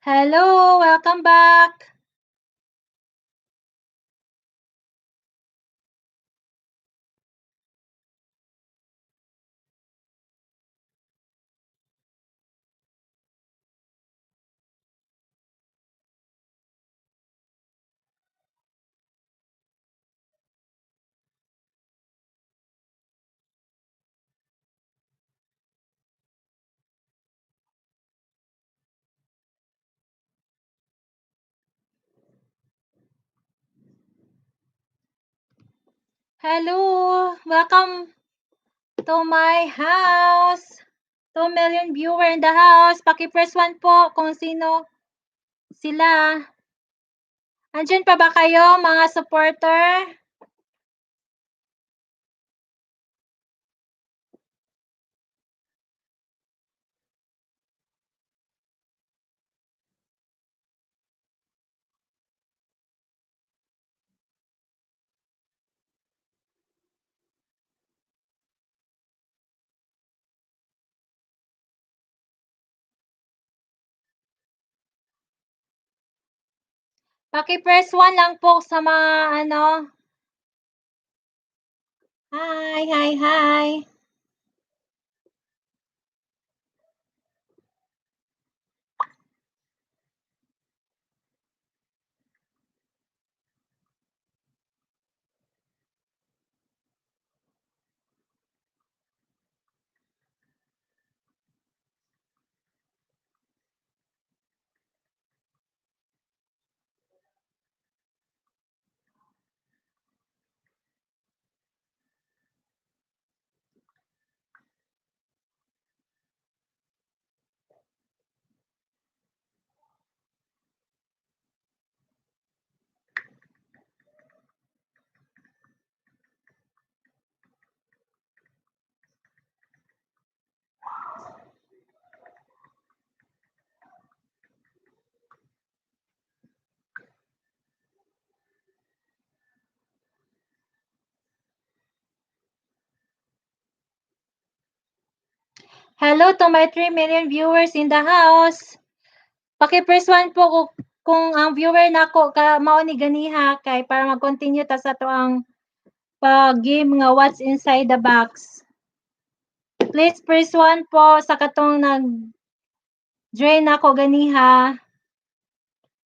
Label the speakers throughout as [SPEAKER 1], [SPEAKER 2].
[SPEAKER 1] Hello, welcome back. Hello, welcome to my house. 2 million viewer in the house. Paki-press 1 po kung sino sila. Andiyan pa ba kayo, mga supporter? Paki-press 1 lang po sa mga ano. Hi, hi, hi. Hello to my 3 million viewers in the house. Paki-press 1 po kung ang viewer nako ka mao ni ganiha kay para mag-continue ta sa toang pag-game nga what's inside the box. Please press 1 po sa katong nag-join nako ganiha.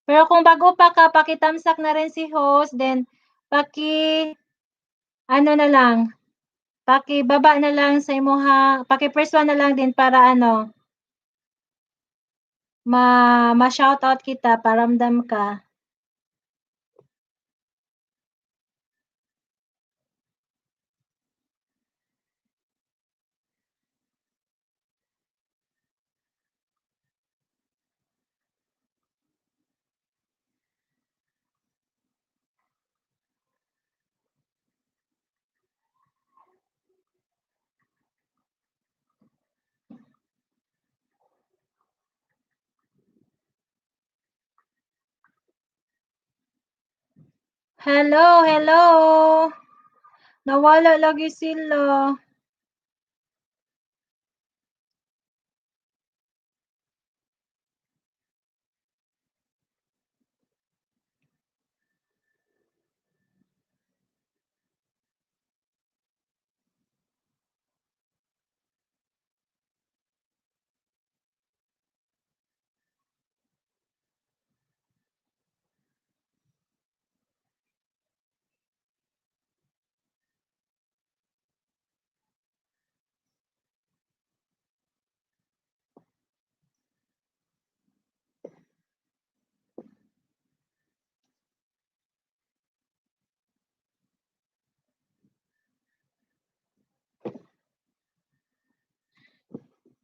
[SPEAKER 1] Pero kung bago pa ka, paki-thumbs-up na rin si host, then ano na lang, paki-baba na lang sa imuha, paki-press 1 na lang din para ano, ma-shoutout kita, paramdam ka. Hello, hello. Nawala lagi sila.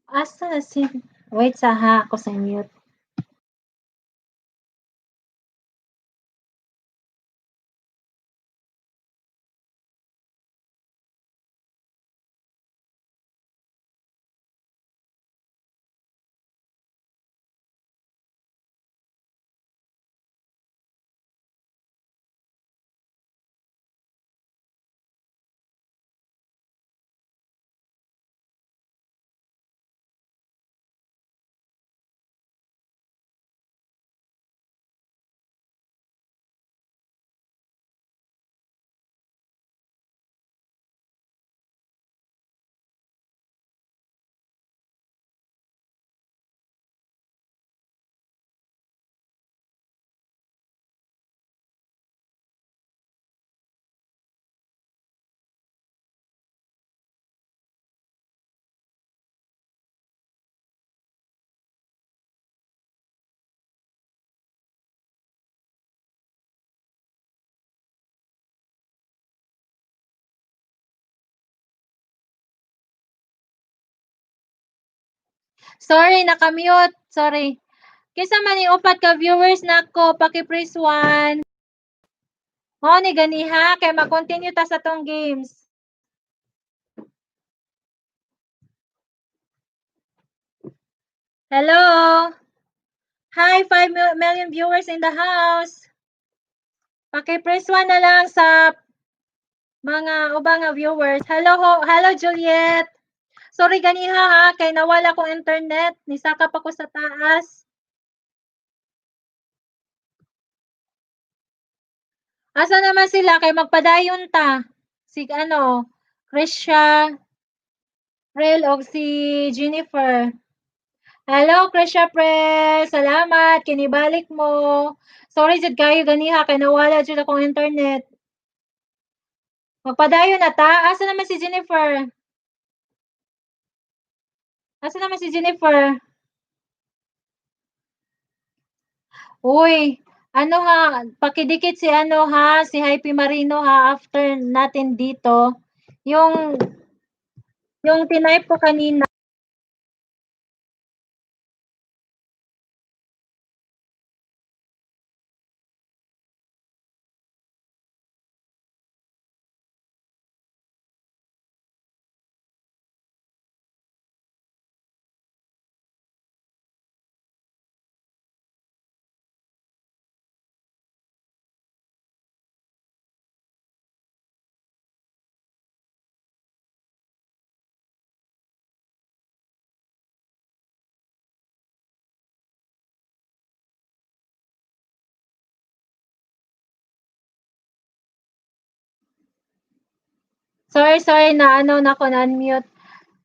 [SPEAKER 1] Asa na si wait saha ako sa mute. Sorry, naka-mute. Sorry. Kinsa man ni upat ka viewers nako, paki-press 1. Mao ni ganiha kay mag-continue ta sa tong games. Hello. Hi, 5 million viewers in the house. Paki-press 1 na lang sa mga ubang viewers. Hello Juliet. Sorry ganiha ha, kay nawala kong internet. Nisaka pa ko sa taas. Asa naman sila kay magpadayon ta? Si Krisha, Rel og si Jennifer. Hello Krisha Prel, salamat kinibalik mo. Sorry jud kayo ganiha kay nawala jud akong internet. Magpadayon na ta. Asa naman si Jennifer? Asa naman si Jennifer? Uy, pakidikit si si Hype Marino ha, after natin dito. Yung tinype ko kanina. Sorry na nako na unmute.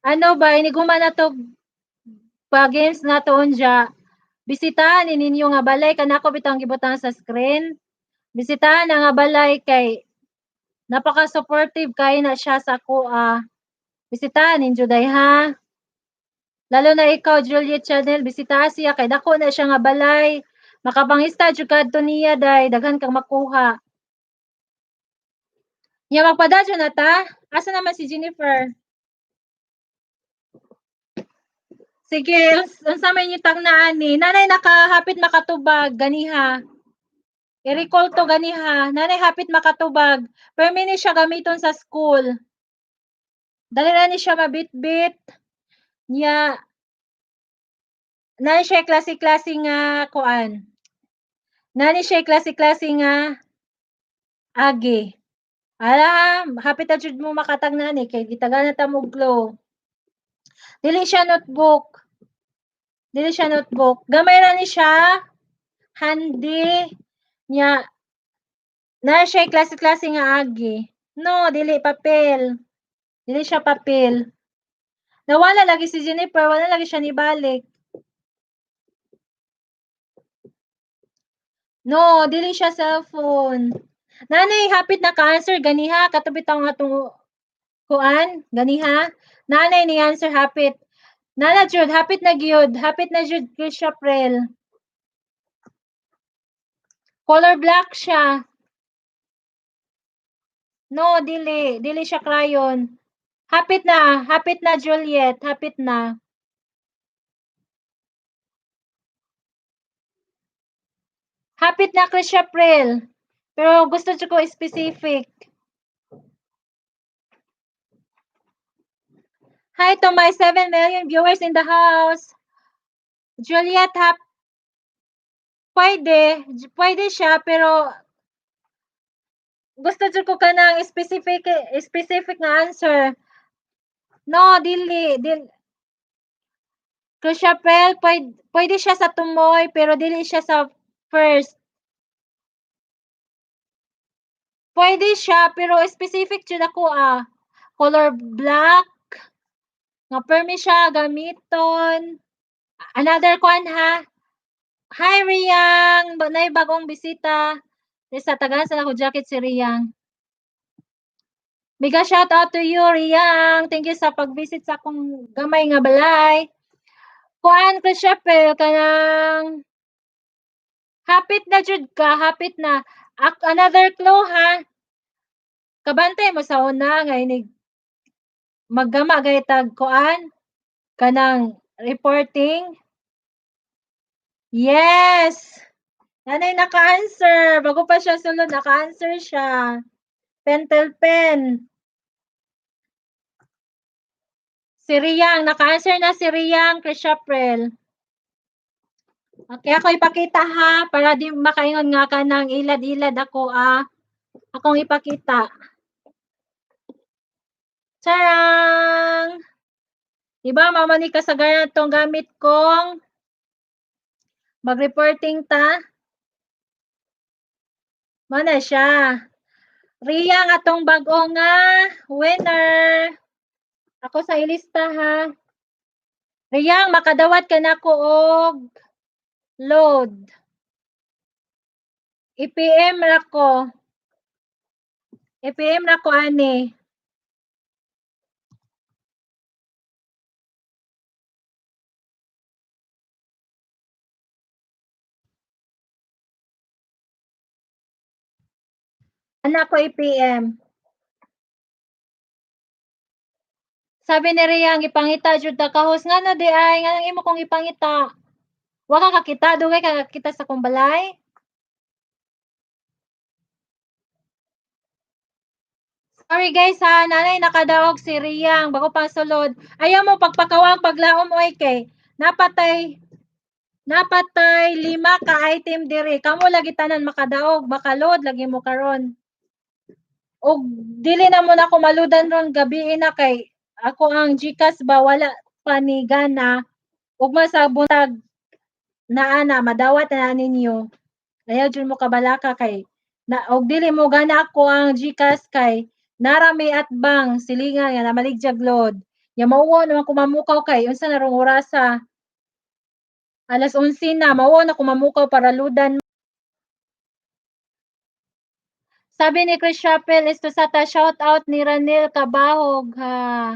[SPEAKER 1] Ba inighuman na to pa games na to unja. Bisitahan ninyo nga balay kanako bitang gibutang sa screen. Bisitahan na nga balay kay napaka-supportive kay na siya sa kuha. Bisitahan ninyo day ha. Lalo na ikaw Juliet Channel, bisitahan siya kay dako na siya nga balay. Makapangista jud kadto niya day daghan kang makuha. Nya magpadadyo na ta. Asa naman si Jennifer? Sige, unsa may nyutang na ani? Nanay nakahapit makatubag ganiha. I-recall to ganiha. Nanay hapit makatubag. Permi ni siya gamiton sa school. Dali na ni siya mabitbit. Nya nani siya klase-klase nga kuan. Nani siya klase-klase nga agi. Hapit na jud mo makatag na ni kay gitagan na ta mo glow. Dili siya notebook. Gamay ra ni siya. Handy. Nya na siya klase-klase nga agi. No, dili papel. Dili siya papel. Nawala lagi si Jennifer, wala lagi siya nibalik. No, dili siya cellphone. Nanay hapit na ka-answer ganiha katubi taw nga atong kuan ganiha. Nanay ni answer hapit. Nana jud hapit na gyud Krisha Prel. Color black siya. No, dili siya crayon. Hapit na Juliet, hapit na. Hapit na Krisha Prel. Pero gusto jud ko specific. Hi to my 7 million viewers in the house. Juliet, pwede siya pero gusto jud ko kanang specific nga answer. No, dili. Krisha Prel, pwede siya sa tumoy pero dili siya sa first. Pwede siya pero specific jud ako color black. Nga permi siya gamiton. Another kuan ha. Hi Riyang, nay bagong bisita. Sa tagaan sa ako jacket si Riyang. Mega shout out to you Riyang. Thank you sa pag-visit sa akong gamay nga balay. Kuan ko siya pero kanang hapit na jud ka, hapit na. Another clue ha. Kabantay mo sa una nga inig maggama gay tag kuan kanang reporting? Yes! Nanay naka-answer. Bago pa siya sulod, naka-answer siya. Pentel pen. Si Riyang, naka-answer na si Riyang Krishaprel. Okay, ako ipakita ha, para di makaingon nga ka ng ilad-ilad ako akong ipakita. Charang! Diba, mamani kasagaran itong gamit kong mag-reporting ta. Mana siya. Riyang atong bago nga winner. Ako sa ilista ha. Riyang, makadawat ka na ko og load. IPM ra ko. IPM ra ko ani. Anak ko IPM. Sabi ni Riyang, ipangita jud ta kahos nga no di ay nga imo kong ipangita. Wa ka kakita, dugay ka kakita sa kong balay. Sorry guys ha, nanay nakadaog si Riyang bago pa sulod. Ayaw mo pagpakawang paglaom oy kay napatay 5 ka item diri. Kamo lagi tanan makadaog, makalod lagi mo karon. Og dili na mo na ako maludan ron gabi na kay ako ang GCash ba wala pa ni gana. Ugma sa buntag naa na madawat na ninyo. Ayaw jud mo kabalaka kay na og dili mo gana ako ang GCash kay narami at bang silingan nga na maligjag load. Ya mauwo naman ko mamukaw kay unsa na rong orasa. Alas 11 na mauwo na ko mamukaw para ludan. Sabi ni Chris Chappell is to sa ta shout out ni Ranil Kabahog ha.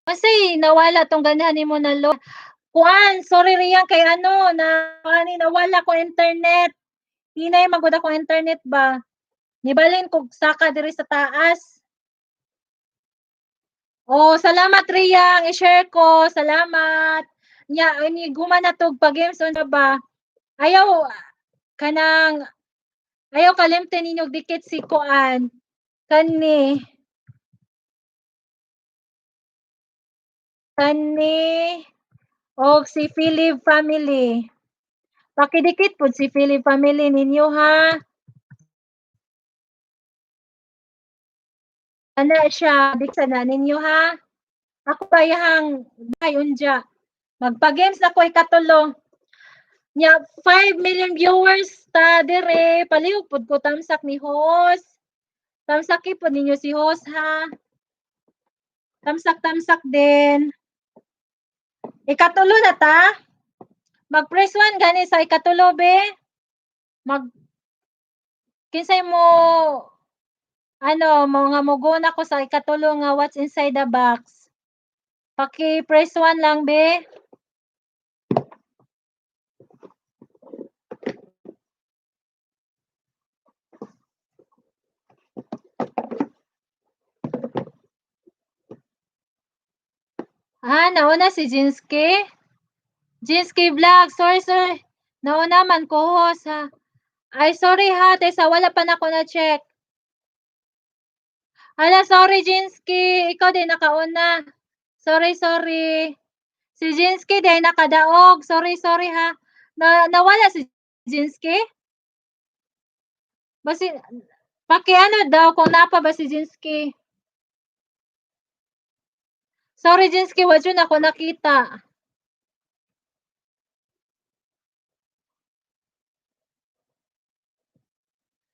[SPEAKER 1] Kasi nawala tong ganahan nimo na load. Kuan, sorry Riyan kay ano na nawala ko internet. Hinay magud ako internet ba. Nibalin kog saka diri sa taas. Oh, salamat Riyang, i-share ko. Salamat. Nya ini guman na tog pa games unsa ba? Ayaw kanang ayaw kalimten ninyo dikit si kuan. Kani og si Philip family. Pakidikit pud si Philip family ninyo ha. Ana siya, diksa na ninyo ha. Ako bayahang unja. Magpa-games na ko ikatulo. Nya 5 million viewers ta dire. Palihog pud ko tamsak ni host. Tamsak pud ninyo si host ha. Tamsak din. Ikatulo na ta. Mag-press 1 gani sa ikatulo be. Kinsay mo mga muguna ko sa ikatulo nga what's inside the box. Paki-press 1 lang be. Nauna si Jinsky. Jinsky Vlog. Sorry. Nauna man ko host ha. Ay, sorry ha. Tesa, wala pa na ako na-check. Hala, sorry Jinsky. Ikaw din nakauna. Sorry. Si Jinsky din nakadaog. Sorry ha. Nawala si Jinsky? Basi, paki-ano daw kung napa ba si Jinsky? Sorry Jinsky, wala yun ako nakita.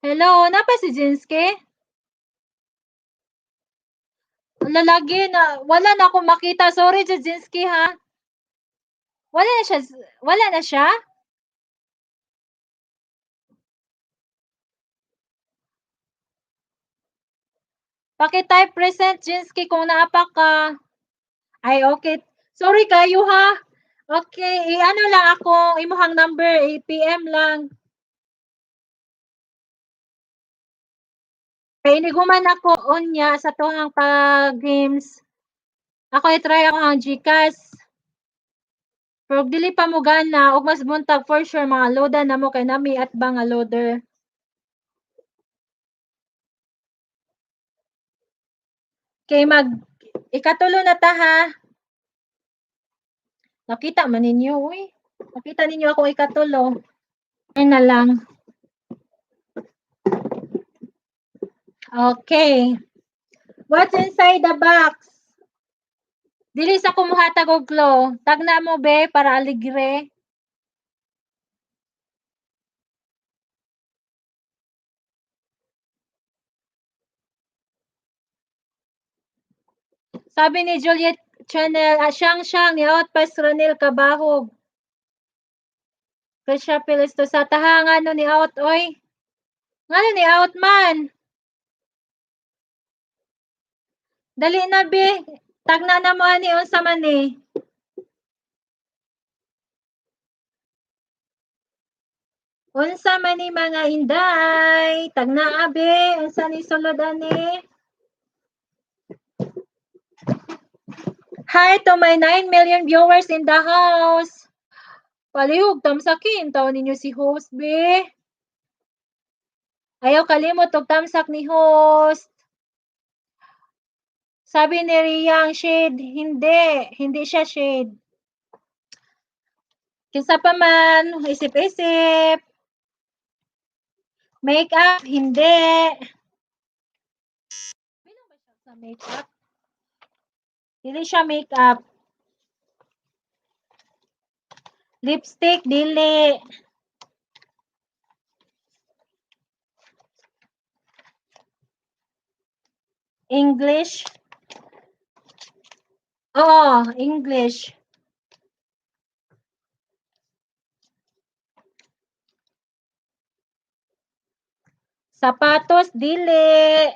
[SPEAKER 1] Hello, napa si Jinsky? Lalagi na, wala na akong makita. Sorry Jinsky ha. Wala na siya? Paki-type present Jinsky kung naapa ka. Ay, okay. Sorry kayo ha. Okay, i-ano lang ako, imuhang number, i-PM lang. Kaya iniguman ako unya sa tuhang pag-games. Ako i-try ako ang GCash. Pero dili pa mo gana ug mas buntag for sure mga loadan namo kay nami at ba nga loader. Kay mag ikatulo na ta ha. Nakita man ninyo, uy. Nakita ninyo akong ikatulo. Ay na lang. Okay. What's inside the box? Dili sa kumuhatag og clue. Tagna mo be para aligre. Sabi ni Juliet Chanel, siyang ni Outpass Ronel Kabahog. Krisha Pilis to sa tahang ano ni Out, oy. Ngano ni Out man? Dali na be. Tagna na mo ani unsa man ni. Unsa man ni mga inday? Tagna abe, unsa ni sulod ani? Hi to my 9 million viewers in the house. Palihog tamsakin taw ninyo si host be. Ayaw kalimot og tamsak ni host. Sabi ni Riyang shade, hindi siya shade. Kinsa pa man, isip-isip. Makeup, hindi. Bilang ba siya sa makeup? Dili siya makeup. Lipstick, dili. English. Oo, English. Sapatos, dili.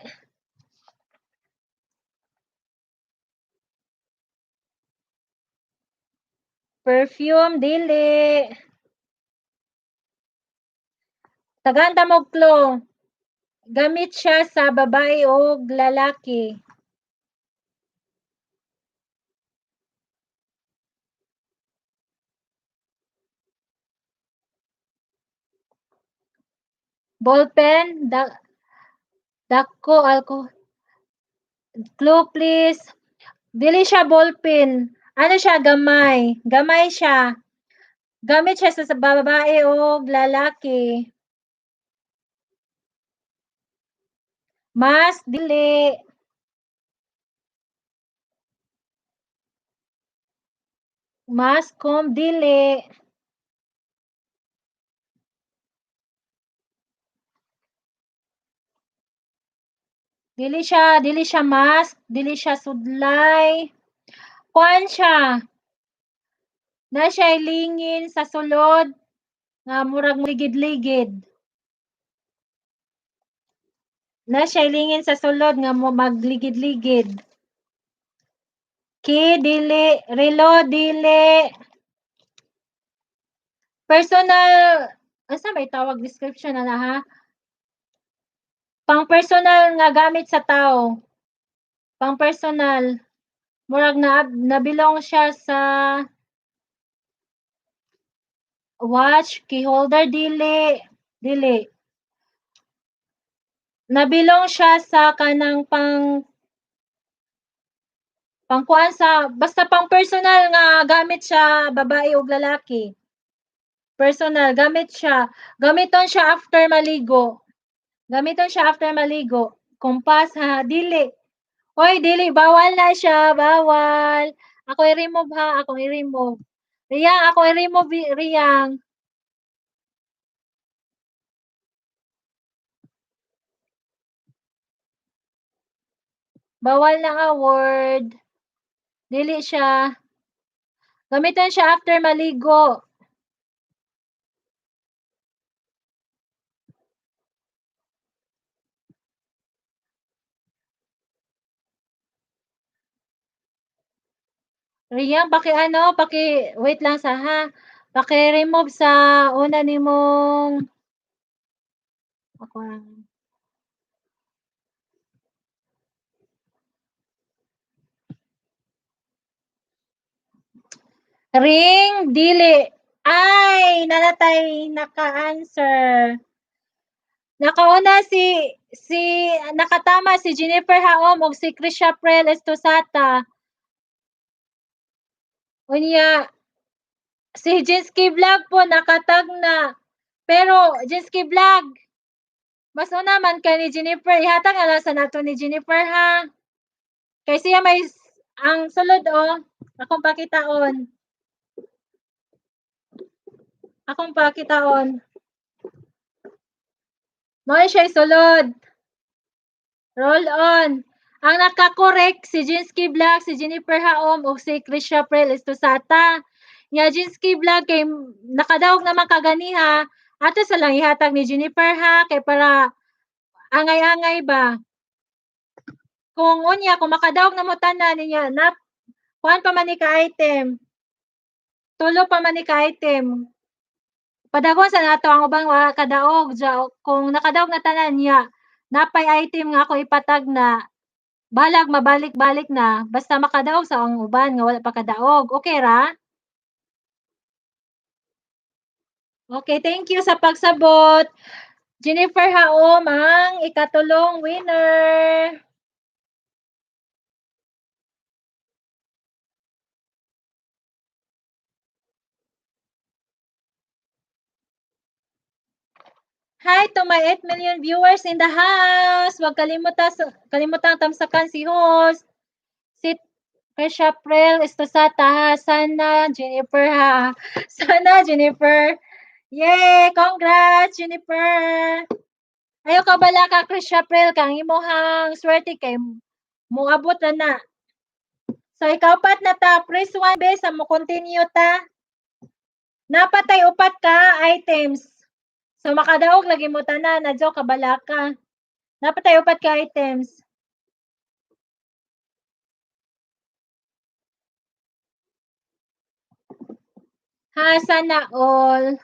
[SPEAKER 1] Perfume, dili. Taganda mo clue. Gamit siya sa babae o lalaki. Ballpen, dako, clue please. Dili siya ballpen. Ano siya, gamay. Gamay siya. Gamit siya sa babae o lalaki. Mask, dili. Mask, comb, dili. Dili siya mask, dili siya sudlay. Kuan siya. Na siya lingin sa sulod nga murag ligid-ligid. Na siya lingin sa sulod nga mo magligid-ligid. Ki, dili. Relo, dili. Personal, asa may tawag description na ha? Pang personal nga gamit sa tao. Pang personal. Murag nabilong siya sa watch, key holder, dili. Dili. Nabilong siya sa kanang pangkuan sa basta pang personal nga gamit siya babae ug lalaki. Personal gamit siya. Gamiton siya after maligo. Gamiton siya after maligo. Kumpas ha, dili. Oy, dili bawal na siya, bawal. Ako i-remove ha, ako i-remove. Riyang, ako i-remove Riyang. Bawal na nga word. Dili siya. Gamitan siya after maligo. Riyang, wait lang sa ha. Paki-remove sa una nimong ako lang. Ring, dili. Ay, nanatay naka-answer. Nakauna nakatama si Jennifer Haom ug si Krisha Prel Estosata. Unya, si Jinsky Vlog po nakatag na. Pero Jinsky Vlog, mas una man ka ni Jennifer. Ihatag na lang sa nato ni Jennifer ha. Kay siya may ang sulod akong pakitaon. Mao siya sulod. Roll on. Ang naka-correct si Jinsky Vlog, si Jennifer Haom ug si Krisha Prel Estosata. Nya Jinsky Vlog kay nakadawog naman kaganiha, ato sa lang ihatag ni Jennifer ha kay para angay-angay ba. Kung makadawog na mo tanan niya na kuan pa man ni ka item. Tulo pa man ni ka item. Padagwan sa nato ang ubang wa kadaog kung nakadaog na tanan niya napay item nga ako ipatag na balag mabalik-balik na basta makadaog sa ang uban nga wala pa kadaog. Okay ra? Okay, thank you sa pagsabot. Jennifer Haom ang ikatulong winner. Hi to my 8 million viewers in the house. Huwag kalimutang tamsakan si host. Si Krisha Prel Estosata ha. Sana Jennifer ha. Sana Jennifer. Yay! Congrats Jennifer. Ayaw ka bala ka Krisha Prel kang imuhang swerte kay moabot na. So ikaw pat na ta. Press 1 be sa mo continue ta. Napatay upat ka items. So makadaog lagi mo tanan na jo kabala ka. Napatay upat ka items. Ha, sana all.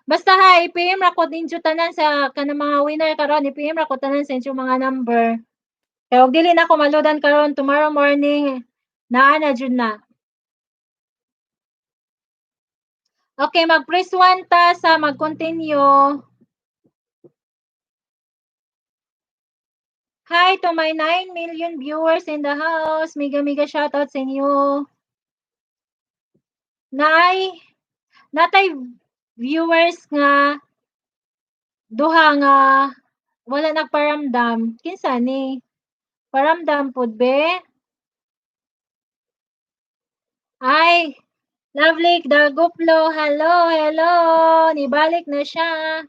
[SPEAKER 1] Basta ha, i-PM ra ko ninyo tanan sa kanang mga winner karon, i-PM ra ko tanan sa inyo mga number. Kaya og dili na ako maludan karon tomorrow morning. Naa na jud na. Okay, mag-press 1 ta sa mag-continue. Hi to my 9 million viewers in the house. Mega shoutout sa inyo. Natay viewers nga duha nga wala nagparamdam. Kinsa ni? Paramdam pud be? Ay, Lovely Daguplo. Hello. Nibalik na siya.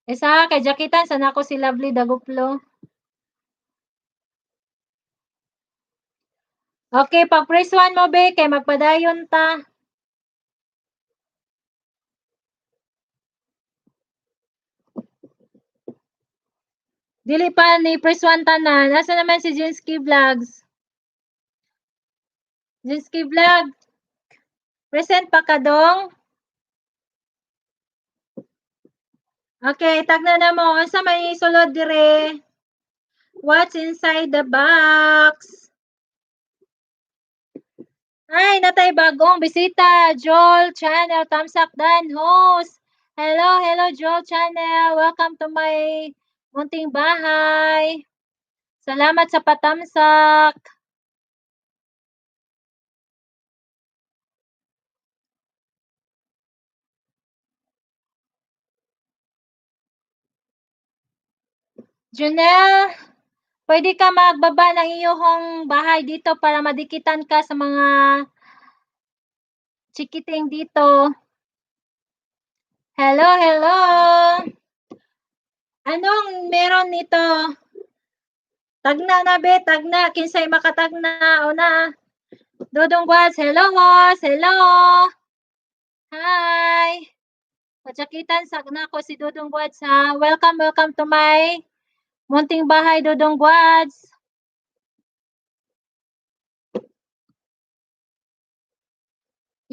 [SPEAKER 1] Isa kay jakitan sana ko si Lovely Daguplo. Okay, pag press 1 mo be kay magpadayon ta. Dili pa ni press 1 tanan. Asa naman si Jinsky Vlogs? Jinsky Vlog. Present pa ka dong? Okay, tag na mo. Asa may sulod dire? What's inside the box? Ay, natay bagong bisita. Joel Channel, thumbs up dan host. Hello Joel Channel. Welcome to my munting bahay. Salamat sa patamsak. Junel, pwede ka magbaba ng iyong bahay dito para madikitan ka sa mga chikiting dito. Hello. Anong meron nito? Tagna na be, tagna. Kinsay makatagna o na. Dodong Guads, hello host. Hello. Hi. Pachakitan sa na ko si Dodong Guads ha. Welcome to my munting bahay Dodong Guads.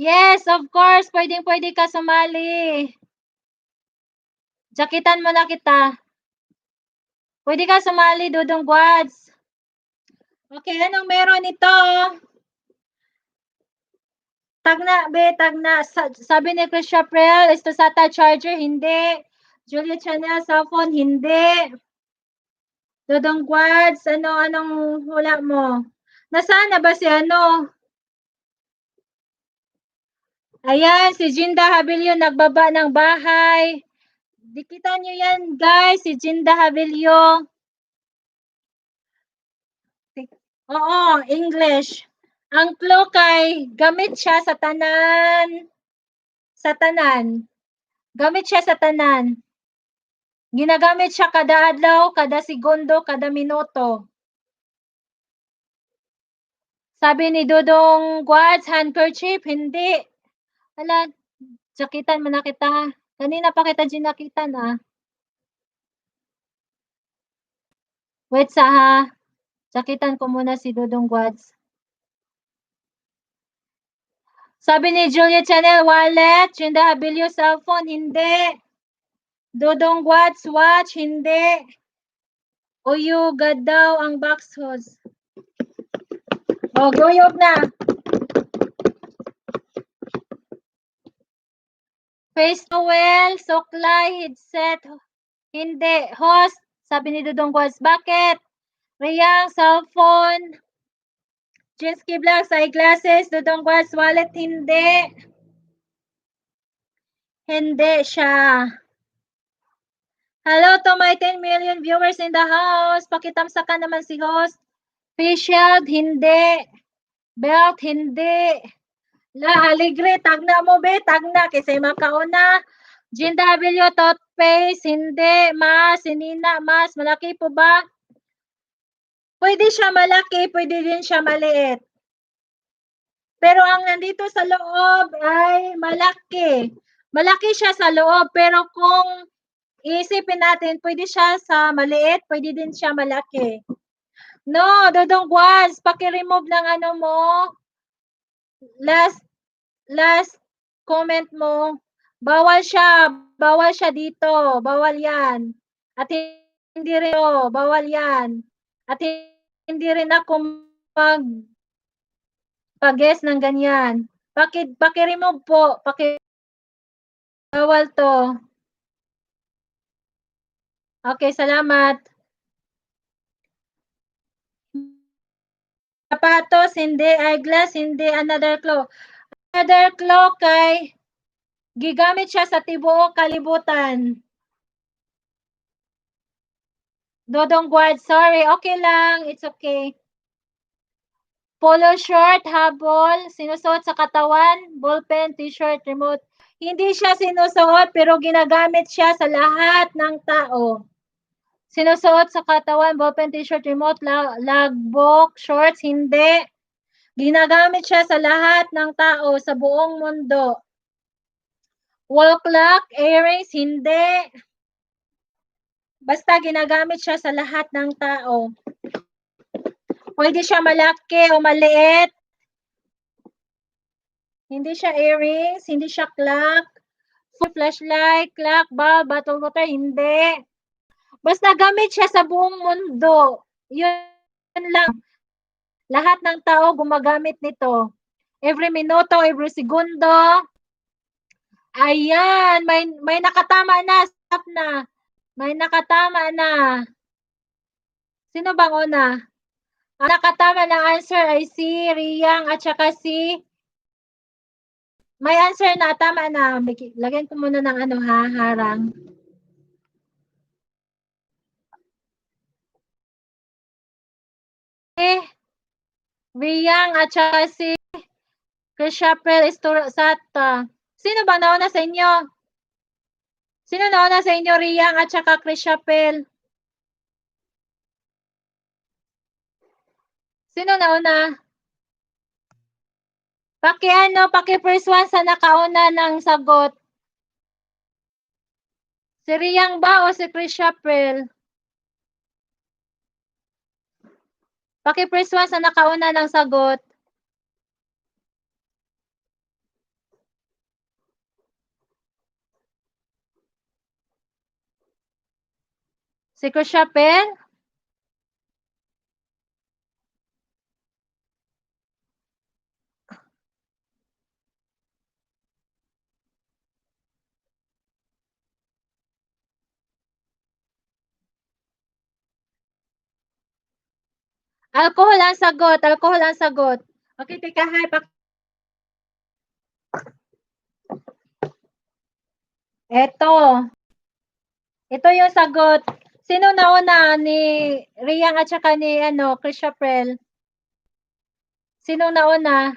[SPEAKER 1] Yes, of course. Pwede ka sumali. Jakitan mo na kita. Pwede ka sumali, Dudong Guads. Okay, anong meron ito? Tagna, be, tagna. Sabi ni Chris Chaprel, Estosata charger, hindi. Julia Chanel, cellphone, hindi. Dudong Guads, anong hula mo? Nasaan na ba si ano? Ayan, si Jinda Habilio nagbaba ng bahay. Dikitan nyo yan, guys, si Jinda Habilio. Oo, English. Ang clue kay gamit siya sa tanan. Sa tanan. Gamit siya sa tanan. Ginagamit siya kada adlaw, kada segundo, kada minuto. Sabi ni Dudong Guads, handkerchief, hindi. Ala, sakitan mo na kita. Kanina pa kita ginakitan, ah. Wait sa ha. Sakitan ko muna si Dudong Guads. Sabi ni Julia Chanel, wallet. Jinda Habilio, cellphone, hindi. Dudong Guads, watch, hindi. Uyugad daw ang box hose. O, guyog na. Face towel, suklay, headset, hindi. Host, sabi ni Dudong Guads, bakit? Riyang, cellphone, Jinsky Vlogs, eyeglasses, Dudong Guads, wallet, hindi. Hindi siya. Hello to my 10 million viewers in the house. Pakitamsa ka naman si host. Face shield, hindi. Belt, hindi. La Aligre, tagna mo be, tagna kasi makauna. Jinda Habilio, toothpaste, hindi. Mas, sinina, mas, malaki po ba? Pwede siya malaki, pwede din siya maliit. Pero ang nandito sa loob ay malaki. Malaki siya sa loob, pero kung iisipin natin, pwede siya sa maliit, pwede din siya malaki. No, Dodong Guads, paki-remove ng ano mo. Last comment mo. Bawal siya dito. Bawal yan. At hindi rin bawal yan. At hindi rin ako pag-guess ng ganyan. Paki-remove po. Bawal to. Okay, salamat. Sapatos, hindi. Eyeglass, hindi. Another clue. Another clue kay gigamit siya sa tibuok kalibutan. Dodong Guard, sorry. Okay lang. It's okay. Polo short, habol, sinusuot sa katawan, ballpen, t-shirt, remote. Hindi siya sinusuot pero ginagamit siya sa lahat ng tao. Sinusuot sa katawan, ballpen, t-shirt, remote, logbook, shorts, hindi. Ginagamit siya sa lahat ng tao sa buong mundo. Wall clock, earrings, hindi. Basta ginagamit siya sa lahat ng tao. Pwede siya malaki o maliit. Hindi siya earrings, hindi siya clock, flashlight, clock, bulb, bottle water, hindi. Basta gamit siya sa buong mundo. Yun lang. Lahat ng tao gumagamit nito. Every minuto, every segundo. Ayan, may nakatama na, stop na. May nakatama na. Sino bang una? Ang nakatama ng answer ay si Riyang at saka si may answer na, tama na. Lagyan ko muna ng ano ha, harang. Riyang at saka si Krishapel Estorasata. Sino ba nauna sa inyo? Sino nauna sa inyo, Riyang at saka Krishapel? Sino nauna? Paki first one sa nakauna ng sagot. Si Riyang ba o si Krishapel? Paki first one sa nakauna ng sagot. Si Cruciapel? Alcohol ang sagot, alcohol ang sagot. Okay, teka ha, eto. Ito yung sagot. Sino nauna ni Riyang at saka ni Cruciapel? Sinong nauna?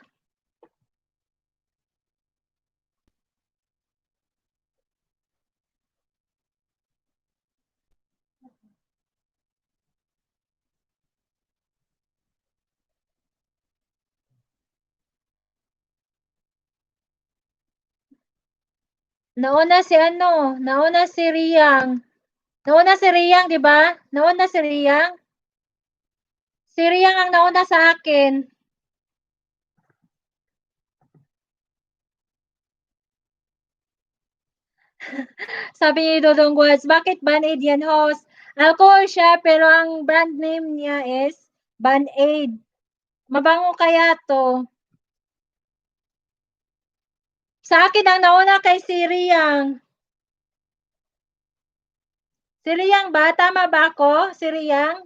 [SPEAKER 1] Nauna si Riyang. Nauna si Riyang, 'di ba? Nauna si Riyang. Si Riyang ang nauna sa akin. Sabi ni Dodong Guads, bakit Band-Aid yan, host? Alcohol siya, pero ang brand name niya is Band-Aid. Mabango kaya to? Sa akin ang nauna kay si Riyang. Si Riyang ba? Tama ba ako? Si Riyang?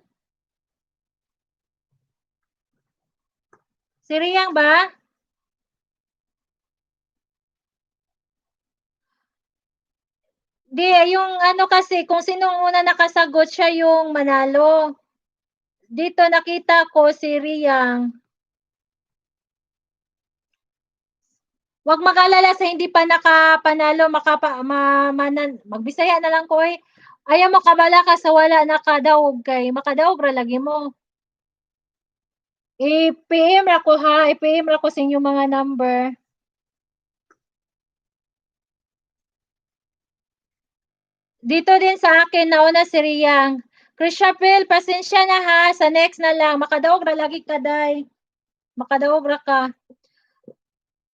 [SPEAKER 1] Si Riyang ba? Di, yung kasi, kung sinong una nakasagot, siya yung manalo. Dito nakita ko si Riyang. Huwag mag-alala sa hindi pa nakapanalo, magbisaya na lang ko eh. Ayaw mo kabala ka sa wala nakadaog kay makadaog ra lagi mo. I-PM ra ko ha, i-PM ra ko sa inyong mga number. Dito din sa akin, nauna si Riyang. Cruciapel, pasensya na ha, sa next na lang. Makadaog ra lagi ka, day. Makadaog ra ka.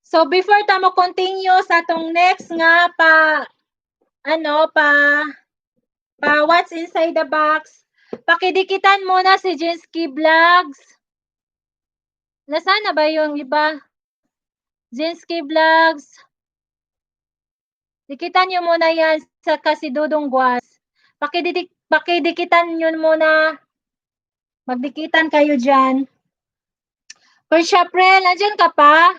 [SPEAKER 1] So, before ta mo continue sa tong next nga pa what's inside the box, pakidikitan muna si Jinsky Vlogs. Nasaan na ba yung iba? Jinsky Vlogs. Dikitan nyo muna yan sa kasi Dudong Guas. Pakidikitan nyo muna. Magdikitan kayo dyan. Cruciapel, nandyan ka pa?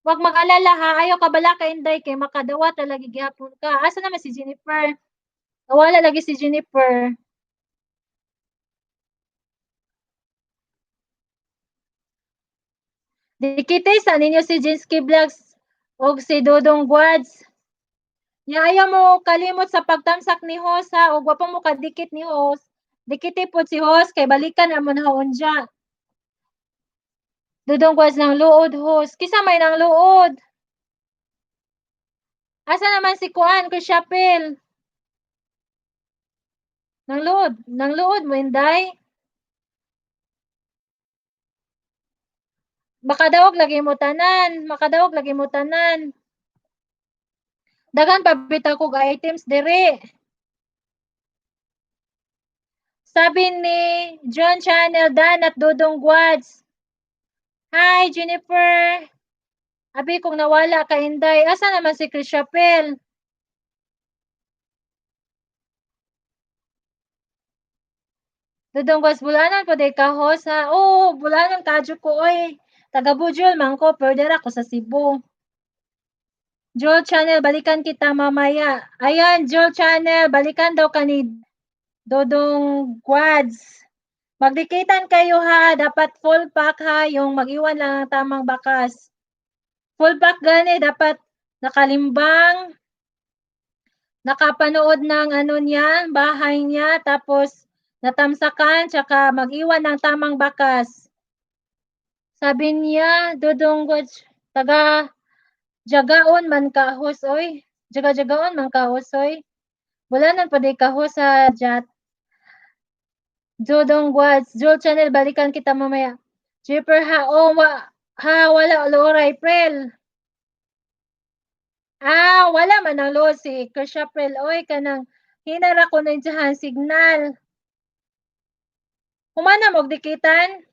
[SPEAKER 1] Huwag mag-alala ha. Ayaw ka bala ka inday kay makadawa talaga gihapon ka. Asa naman si Jennifer? Nawala lagi si Jennifer. Dikitay sa ninyo si Jinsky Vlogs o si Dudong Guads. Nya ayaw mo kalimot sa pagtamsak ni host ha. O wapa mo kadikit ni host. Dikiti po si host kay balikan na mo na unja. Dudong Guads ng luod host. Kisa may ng luod. Asa naman si Kuan, Cruciapel? Nang luod mo inday. Makadaog lagi mo tanan. Dagan pabita kog items dire. Sabi ni John Channel Dan at Dudong Guads. Hi, Jennifer. Abi kung nawala ka inday. Asa naman si Cruciapel? Dudong Guads, bulanan po day ka host ha. Oo, bulanan kadyo ko oy. Taga Bujol man ko, pwede ako sa Cebu. Joel Channel, balikan kita mamaya. Ayan, Joel Channel, balikan daw ka ni Dodong Guads. Magdikitan kayo ha, dapat full pack ha, yung mag-iwan lang ng tamang bakas. Full pack gani, dapat nakalimbang, nakapanood ng niya, bahay niya, tapos natamsakan, tsaka mag-iwan ng tamang bakas. Sabi niya, Dodong Guads, taga Jagaon man ka hosoy. Jaga-jagaon man ka hosoy. Bulanan pa di ka sa chat. Dodong Guads, Joel Channel, balikan kita mamaya. Jipper ha, wala Laura April. Wala man ang load si Cruciapel. Oy, kanang Hinara ko na dyan, signal. Humana mo dikitan.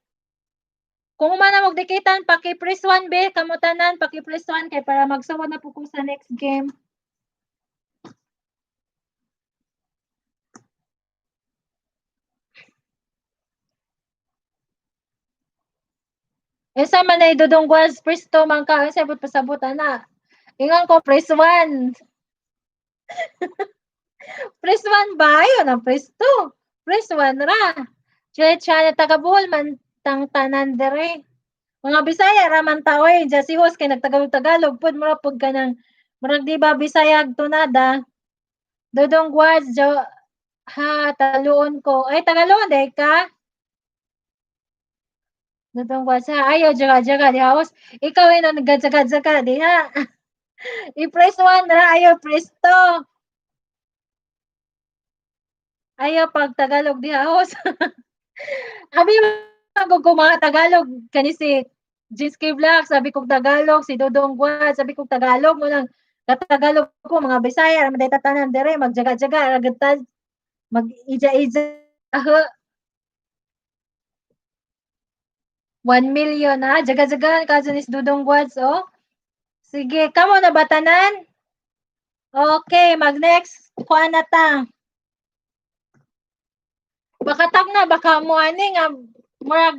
[SPEAKER 1] Kung humana mo dikitan, paki-press 1 be, kamutanan, paki-press 1 kay para magsawad na po ko sa next game. Esa man ay dudong was press 2 man ka, sabot pasabutan na. Ingon ko press 1. Press 1 ba? Ayun ang press 2. Press 1 ra. Diretsa na taga Bohol man tang tanan dere. Mga Bisaya ra man ta oy, ja si host kay nagtagalog-tagalog pud mura pud kanang murag di ba Bisaya tunada. Dodong was jo ha taluon ko. Ay Tagaloon day ka. Dodong was ha ayo jaga-jaga di host. Ikaw ay naggadzaga-jaga di ha. I-press 1 ra ayo press 2. Ayaw pag Tagalog diha host. Abi ko mga Tagalog kani si Jinsky Vlog, sabi kong Tagalog, si Dodong Guad, sabi kong Tagalog mo nang Tagalog ko mga Bisaya, raman day tatanan dire magjaga-jaga ragad mag-ija-ija. 1 million ha, jaga-jagaan ka ni Dodong Guads oh. Sige, kamo na ba tanan? Okay, mag-next kuha na ta. Baka tag na, baka mo ani nga murag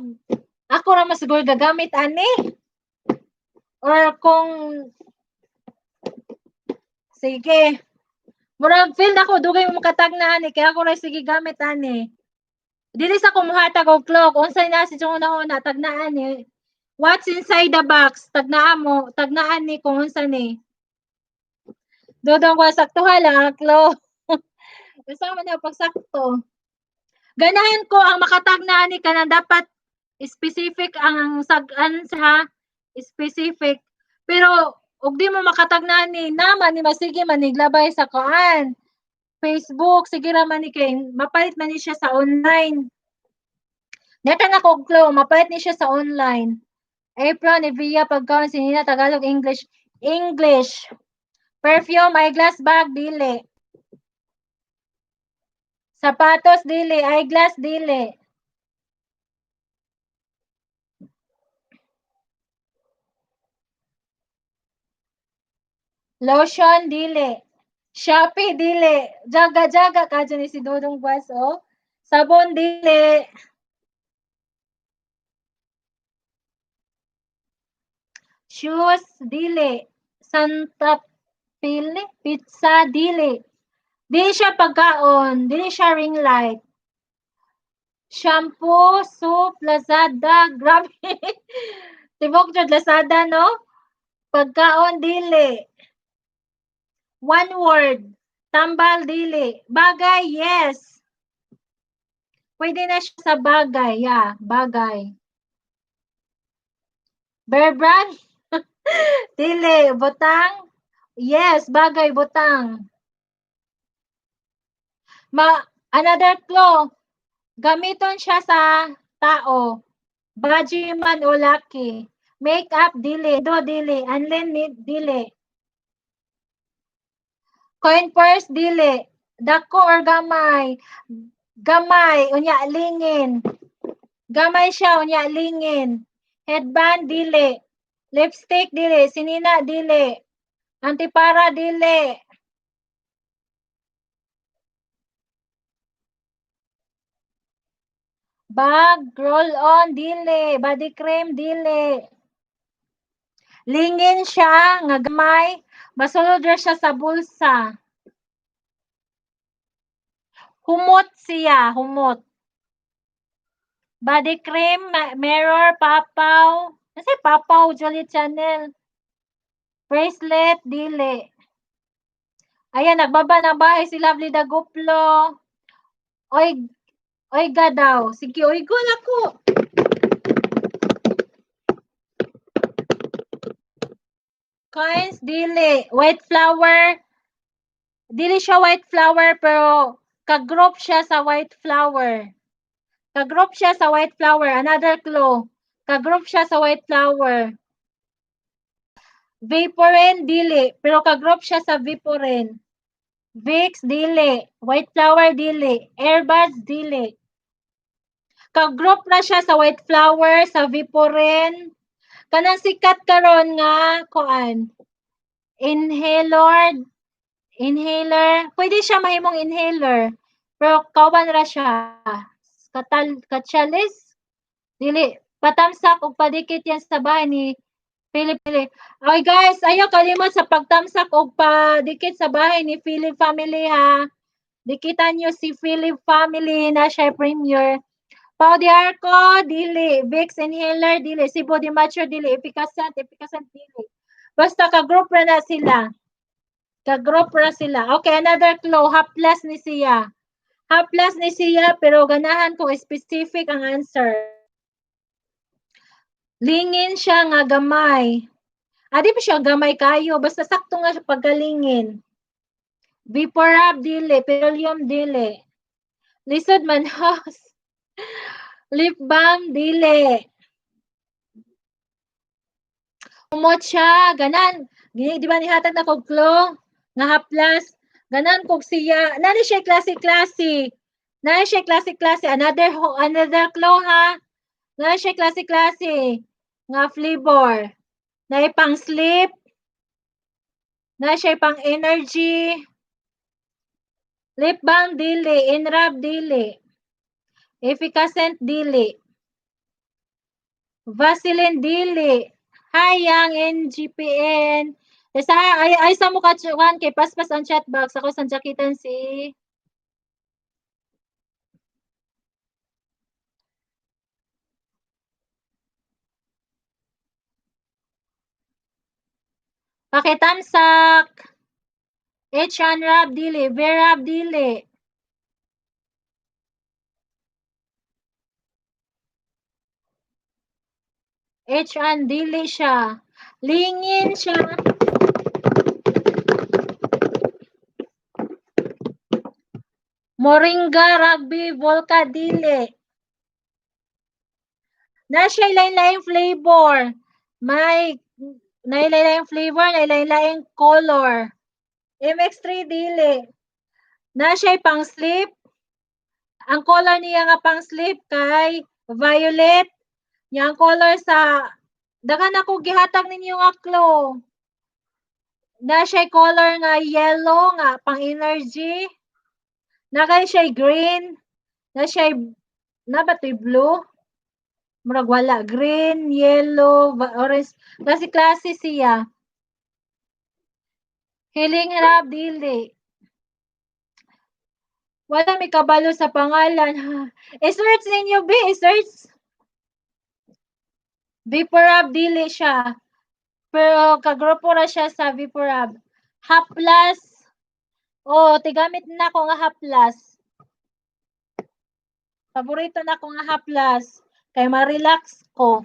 [SPEAKER 1] ako ra masiguro gagamit ani. Or kung sige. Murag feel nako dugay mo makatag na ani kaya ako ra sige gamit ani. Dili sa kumuhatag og clock unsay na si una tagnaan ni. What's inside the box? Tagnaan mo, tagnaan ni kung unsa ni. Dodong ko saktuhan lang ang clock. Basta man na pagsakto. Ganahan ko ang makatag na ani kanang dapat specific ang sag-an sa specific. Pero ug di mo makatag na ni naman ni masige maniglabay sa kuan. Facebook, sige ra man ni kay mapalit man ni siya sa online. Neta na kog clue, mapalit ni siya sa online. April ni Via pagkaon sinina Tagalog English. English. Perfume, eyeglass bag dili. Sapatos dili, eyeglass dili. Lotion dili. Shopee dili. Jaga-jaga ka dyan ni si Dodong Guas oh. Sabon dili. Shoes dili. Santa Pili, pizza dili. Dili siya pagkaon, dili siya ring light. Shampoo, soup, Lazada, grabe. Tibok jud Lazada no? Pagkaon dili. One word. Tambal dili. Bagay, yes. Pwede na siya sa bagay, yeah, bagay. Bear brand? Dili. Butang? Yes, bagay, butang. Another clue. Gamiton siya sa tao. Baji man o laki. Makeup dili. Do dili. Unlimited dili. Coin purse dili. Dako or gamay. Gamay. Unya lingin. Gamay siya. Unya lingin. Headband dili. Lipstick dili. Sinina dili. Antipara dili. Bag, roll-on, dili. Body cream, dili. Lingin siya, nga gamay. Masulod ra siya sa bulsa. Humot siya, humot. Body cream, mirror, papaw. Kasi papaw, Jolie Chanel. Bracelet, dili. Ayan, nagbaba ng bahay si Lovely Daguplo. Oiga daw. Sige, oigo na ko. Coins, dili. White flower. Dili siya white flower, pero kagroup siya sa white flower. Kagroup siya sa white flower. Another clue. Kagroup siya sa white flower. Vaporin, dili. Pero kagroup siya sa Vaporin. Vicks, dili. White flower, dili. Airbuds, dili. Kag-group na siya sa white flower, sa Viporen. Kanang sikat karon nga, kuan. Inhaler. Pwede siya mahimong inhaler. Pero kauban ra siya. Katsalis. Dili. Patamsak og padikit yan sa bahay ni Philip. Ay guys, ayaw kalimot sa pagtamsak og padikit sa bahay ni Philip family ha. Dikitan nyo si Philip family na siya premier. Pau di Arco, dili. Vicks inhaler, dili. Si Body Mature, dili. Efficacent, dili. Basta ka-group na sila. Ka-group na sila. Okay, another clue. Haplas ni siya. Haplas ni siya, pero ganahan kung specific ang answer. Lingin siya nga gamay. Di pa siya gamay kayo. Basta sakto nga siya pagkalingin. Vaporub, dili. Petroleum, dili. Lisod manhos. Lip balm, dili. Umot siya. Ganan. Di ba nihatag na kog clue? Nga haplas. Ganan kog siya. Nani siya klase-klase. Nani siya klase-klase. Another clue ha. Nani siya klase-klase. Nga flavor. Nai pang sleep. Nai siya pang energy. Lip balm, dili. Inrub, dili. Efficacent, dili. Vaseline, dili. Hayang NGPN. Ay sa mukha chuan kay paspas ang chat box. Ako sa jakitan si Pakitamsak. H1rub, dili. Verub, dili. H1, dili siya. Lingin siya. Moringa, Rugby, Volca, dili. Na siya lain-laing flavor. May lain-laing flavor, lain-laing color. MX3, dili. Na siya pang sleep. Ang color niya nga pang sleep kay violet. Yang color sa dagan ako gihatag ninyo nga clue. Na siya color nga yellow nga pang energy. Na kay siya green. Na siya na ba blue? Murag wala. Green, yellow, orange. Klase-klase siya. Healing rub, dili. Wala may kabalo sa pangalan. I-search ninyo, i-search. Vaporub, dili siya. Pero kagrupo ra siya sa Vaporub. Haplas. Tigamit na ko nga haplas. Paborito na ko nga haplas. Kay ma-relax ko.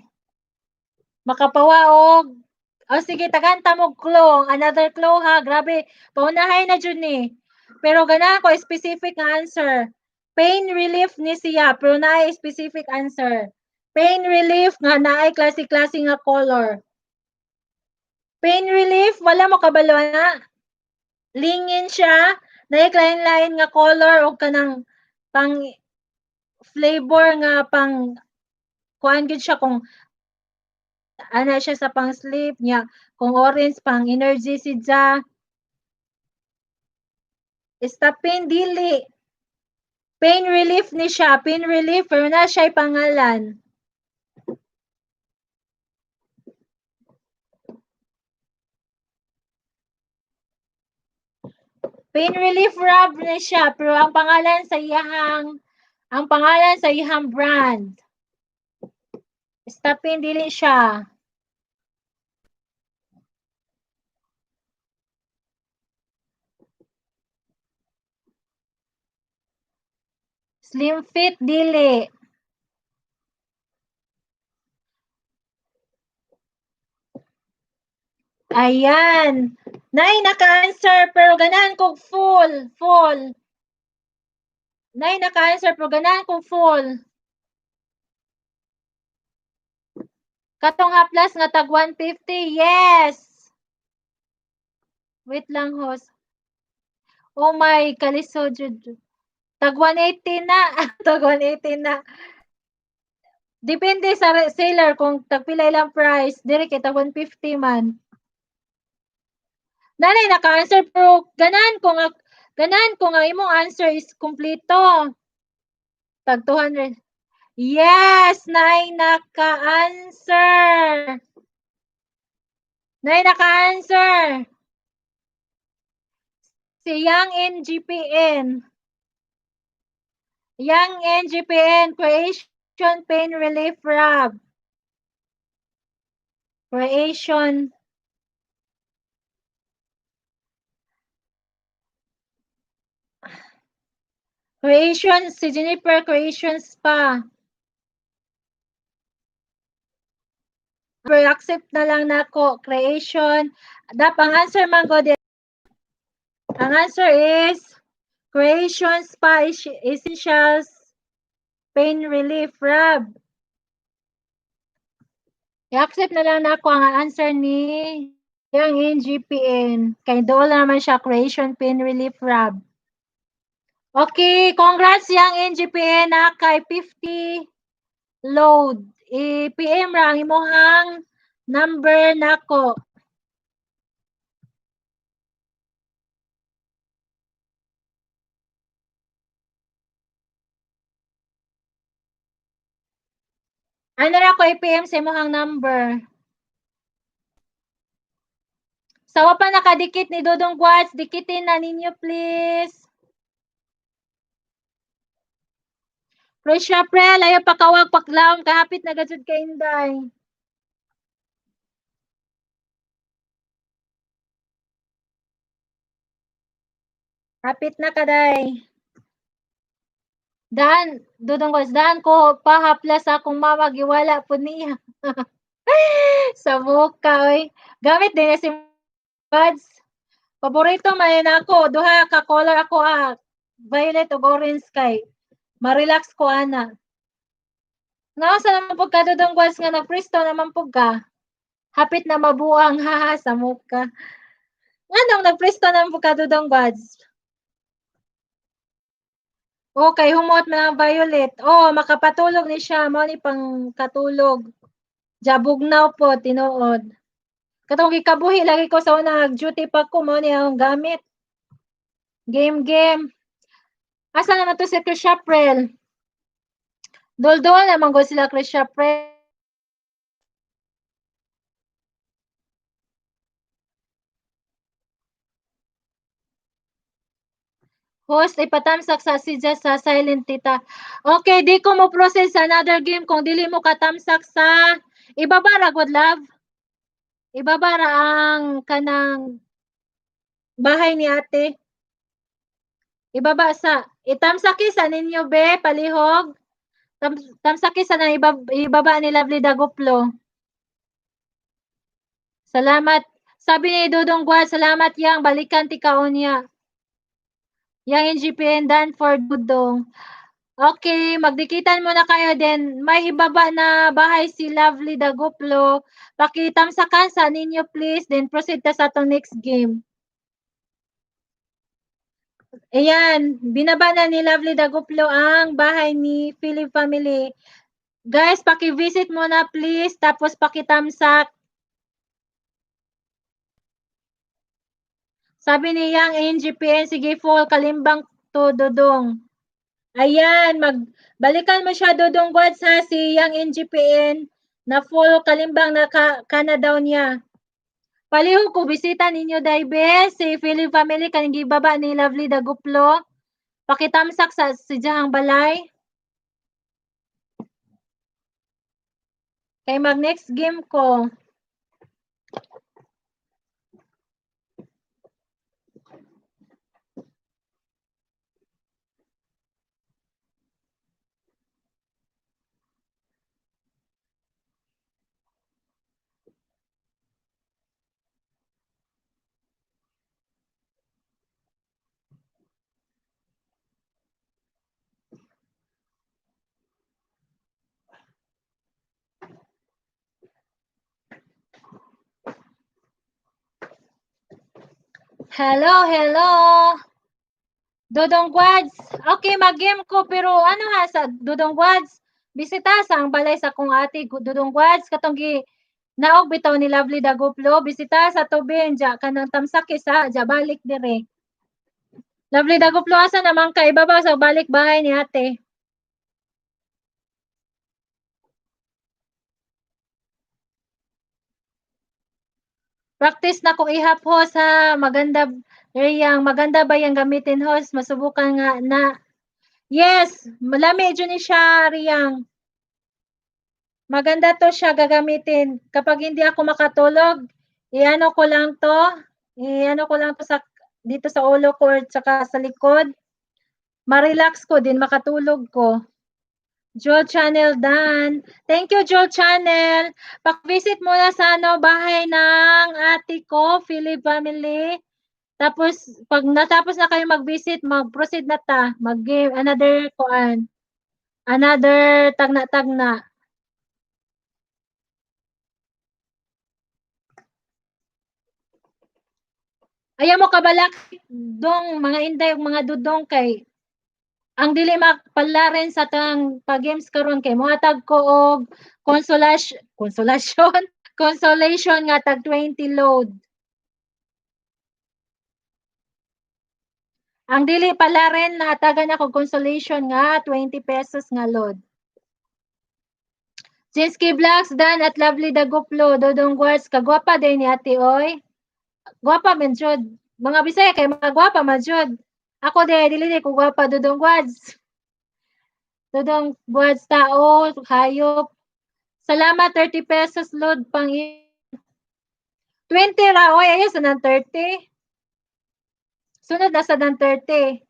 [SPEAKER 1] Makapawaog. Sige, taganta mo clue. Another clue ha. Grabe. Paunahay na dyan ni. Pero ganahan ko specific nga answer. Pain relief ni siya. Pero naay specific answer. Pain relief nga naay klase-klase nga color. Pain relief, wala mo kabalo na. Lingin siya. Naay lain-lain nga color o kanang pang flavor nga pang kuan gid siya kung ana siya sa pang sleep niya. Kung orange pang energy siya. Stapin, dili. Pain relief ni siya. Pain relief, pero na siya pangalan. Pain relief rub ni siya, pero ang pangalan sa iyang brand. Stapin, dili siya. Slim Fit, dili. Ayan. Nay, naka-answer, pero ganahan kong full. Nay, naka-answer, pero ganahan kong full. Katong haplas nga tag 150, yes. Wait lang, host. Oh my, kalisod jud. Tag 180 na, tag 180 na. Depende sa seller kung tag pila ilang price, diri kay tag 150 man. Nanay naka-answer pero ganahan ko nga imong answer is kumpleto. Tag 200. Yes, nay naka-answer. Nay naka-answer. Si Yang NGPN. Yang NGPN, Creation Pain Relief Rub. Creation. Creation, si Jennifer Creation Spa. Accept na lang nako, Creation. Ang answer man ko ang answer is Creation Spa Essentials Pain Relief Rub. I-accept na lang nako ang answer ni yung NGPN. Kay doon naman siya Creation Pain Relief Rub. Okay, congrats yang NGPN na kay 50 load. I-PM ra ang imong number nako. Ano ra ko i-PM sa imong number? Sawa pa nakadikit ni Dodong Guats, dikitin na ninyo please. Russia Prel, ayaw pakawag paklaong kahapit na gajud ka Inday. Hapit na kaday. Daan, Dodong Guats, daan ko pahaplas akong mama, giwala po niya. Sa muka, oy. Gamit din si Buds. Paborito man ako, duha ka color ako violet ug orange kay ma-relax ko ana. Nasa naman pug ka Dodong Guats nga nagpresto naman pug ka. Hapit na mabuang haha sa muka. Anong nagpresto naman pug ka Dodong Guats? Okay, humot man ang violet. Oh, makapatulog ni siya, mao ni pang katulog. Jabugnaw po tinuod. Katong gikabuhi lagi ko sa una duty pa ko mo ni ang gamit. Game. Asa naman to si Chris April? Dol-dol naman ko sila Chris April. Host, ipatamsak sa sidya sa silent tita. Okay, di ko mo process sa another game kung dili mo katamsak sa ibabara, good love. Ibabara ang kanang bahay ni ate. Ibaba sa, itamsaki sa ninyo be, palihog. Tamsaki sa nang ibaba ni Lovely Daguplo. Salamat. Sabi ni Dudong Guad, salamat yang balikan ti kaon niya. Yang NGPN done for Dudong. Okay, magdikitan muna kayo din. May ibaba na bahay si Lovely Daguplo. Pakitamsakan sa ninyo please. Then proceed ta sa atong next game. Ayan, binaba na ni Lovely Daguplo ang bahay ni Philip family. Guys, paki-visit muna please. Tapos pakitamsak. Sabi ni Yang NGPN, sige full, kalimbang to Dodong. Ayan, balikan mo siya Dodong Guads ha, si Yang NGPN na full kalimbang na kana daw niya. Palihog ko, bisita ninyo daybe, si Philip family, kaning gibaba ni Lovely Daguplo. Pakitamsak sa sidyahang balay. Kay mag next game ko. Hello. Dodong Gwads, okay mag-game ko pero ano ha sa Dodong Gwads, bisita sa ang balay sa kong ate Dodong Gwads katong naog bitaw ni Lovely Daguplo, bisita sa tubig diya kanang tamsak isa diya balik dire. Lovely Daguplo asa naman ka ibabaw sa balik bahay ni ate. Practice na kong ihap host ha, maganda ba yang gamitin host, masubukan nga na. Yes, malami dyan ni siya Riyang. Maganda to siya gagamitin. Kapag hindi ako makatulog, iano ko lang to sa dito sa ulo ko at saka sa likod. Ma-relax ko din, makatulog ko. Joel Channel Dan. Thank you, Joel Channel. Pak-visit muna sa bahay ng ate ko, Philip family. Tapos, pag natapos na kayo mag-visit, mag-proceed na ta. Mag-game, another tagna-tagna. Ayaw mo kabalak dong mga inday ug mga dudong kay ang dili makapalaren sa tang pag-games karon kay mohatag ko og consolation consolation nga tag 20 load. Ang dili palaren nahatagan ako consolation nga 20 pesos nga load. Jinsky Vlogs Dan at Lovely Daguplo Dodong Guards kagwapa day ni ate oy. Gwapa man jud. Mga Bisaya kay mga gwapa man jud. Ako dili ko gwapa Dodong Guards. Dodong Guards tao, hayop. Salamat 30 pesos load pang 20 ra oy ayos na ng 30. Sunod na sa ng 30.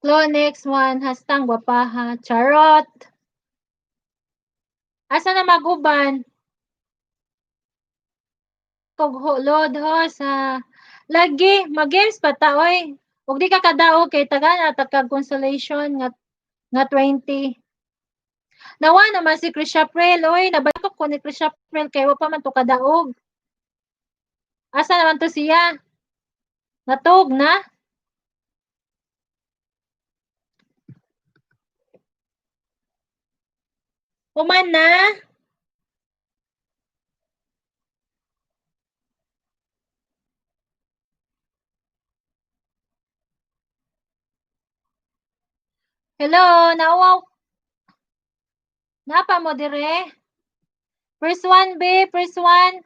[SPEAKER 1] Lo next one hastang gwapaha charot. Asa na maguban? Kog load ho sa lagi mag-games pa ta oy. Ug di ka kadaog kay tagana tagkag consolation nga 20. Nawa naman si Chris April oy nabalik ko ni Chris April kay wa pa man to kadaog. Asa naman to siya? Natug na? Human na? Hello, nauwaw. Napa mo dire? First one, be. First one.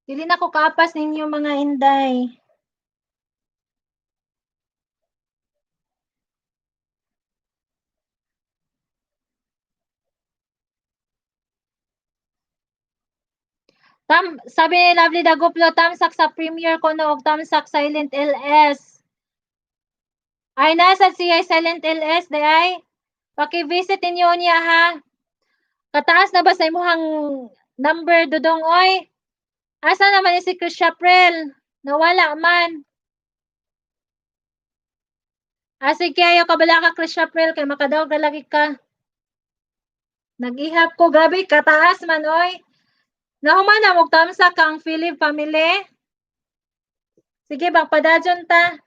[SPEAKER 1] Dili na ko kaapas ninyo mga inday. Sabi ni Lovely Daguplo, tamsak sa Premiere ko no og tamsak Silent LS. Ay nasa siya Silent LS day ay. Paki-visit ninyo niya ha. Kataas na ba sa imuhang number dudong oy? Asa naman ni si Chris April? Nawala man. Sige ayo kabala ka Chris April kay makadaog na lagi ka. Nag-ihap ko gabi kataas man oy. Nahuman na mog tamsa kang Philip family. Sige bang padadyon ta.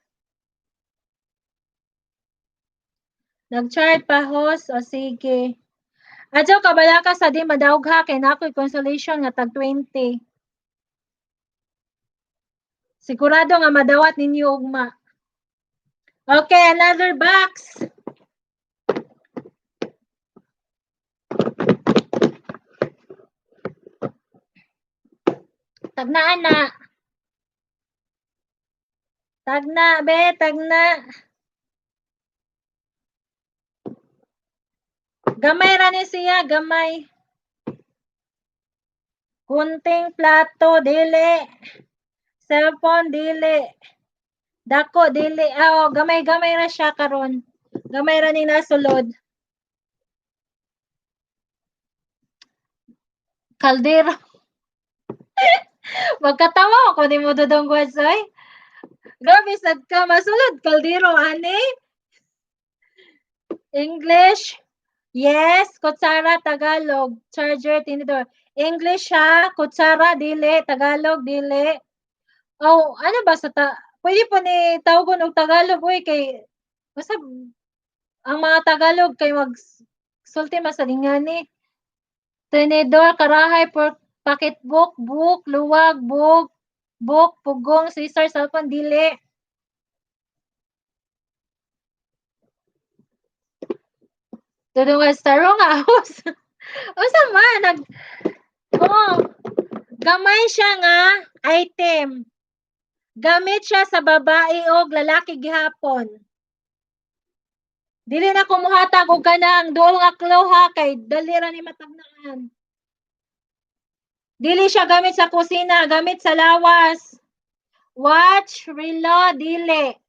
[SPEAKER 1] Nag-chart pa host o sige. Adyo kabala ka sa di madawg ha kay nakoy consolation nga tag 20. Sigurado nga madawat ninyo ugma. Okay, another box. Tagna ana. Tagna be, tagna. Gamay ra ni siya, gamay. Kunting plato, dili. Cellphone, dili. Dako, dili. Gamay-gamay ra siya karon. Gamay ra ni nasulod. Kaldero. Magkatawa ako ni mo dudong gwasay. Grabe sad ka, masulod kaldero ani. English. Yes, kutsara Tagalog, charger tinidor. English ha, kutsara dili, Tagalog dili. Ano ba sa pwede po ni tawagon og Tagalog uy kay basta ang mga Tagalog kay sulti masalingani. Tinidor, karahay, pocketbook, book, luwag, book, pugong, scissor, cellphone, dili. Dudungan sa wrong house. Unsa man gamay siya nga item. Gamit siya sa babae o lalaki gihapon. Dili na ko muhatag og kanang duol nga clue ha kay dali ra ni matagnaan. Dili siya gamit sa kusina, gamit sa lawas. Watch, relo, dili.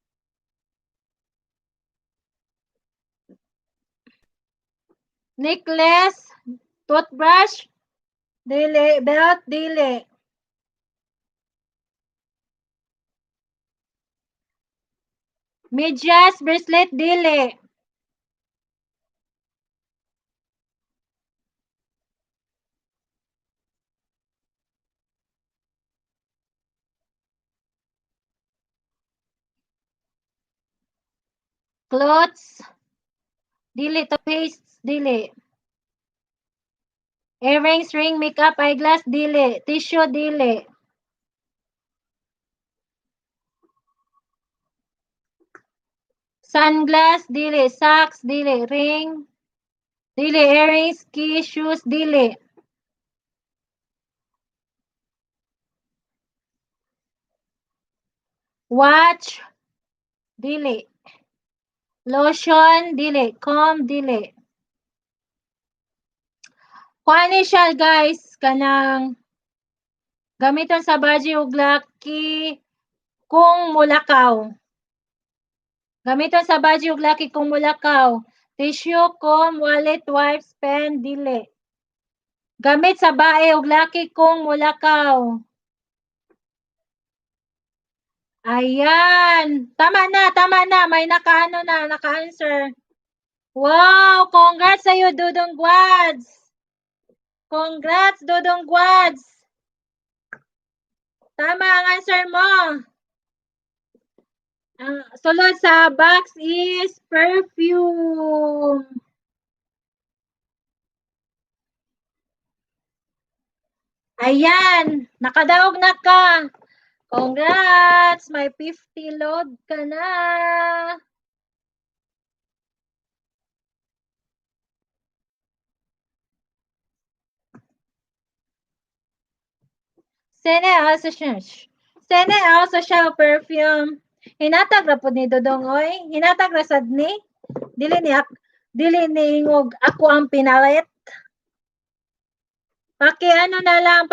[SPEAKER 1] Necklace, toothbrush, dili, belt, dili. Medyas, bracelet, dili. Clothes, dili. Toothpaste, dili. Earrings, ring, makeup, eyeglass, dili. Tissue, dili. Sunglass, dili. Socks, dili. Ring, dili. Earrings, key, shoes, dili. Watch, dili. Lotion, dili. Comb, dili. Kuani siya guys, kanang gamiton sa baji ug laki kung mulakaw. Gamiton sa baji ug laki kung mulakaw. Tissue, comb, wallet, wipes, pen, dili. Gamit sa bae ug laki kung mulakaw. Ayan. Tama na. May naka-answer. Wow, congrats sa'yo, Dudong Gwads. Congrats, Dudong Gwads. Tama ang answer mo. Ang sulod sa box is perfume. Ayan, nakadaog na ka. Congrats, may 50 load ka na. Sene also siya perfume. Hinatag ra pud ni Dodong oy. Hinatag ra sad ni. Dili ni ingog ako ang pinalit. Ano na lang,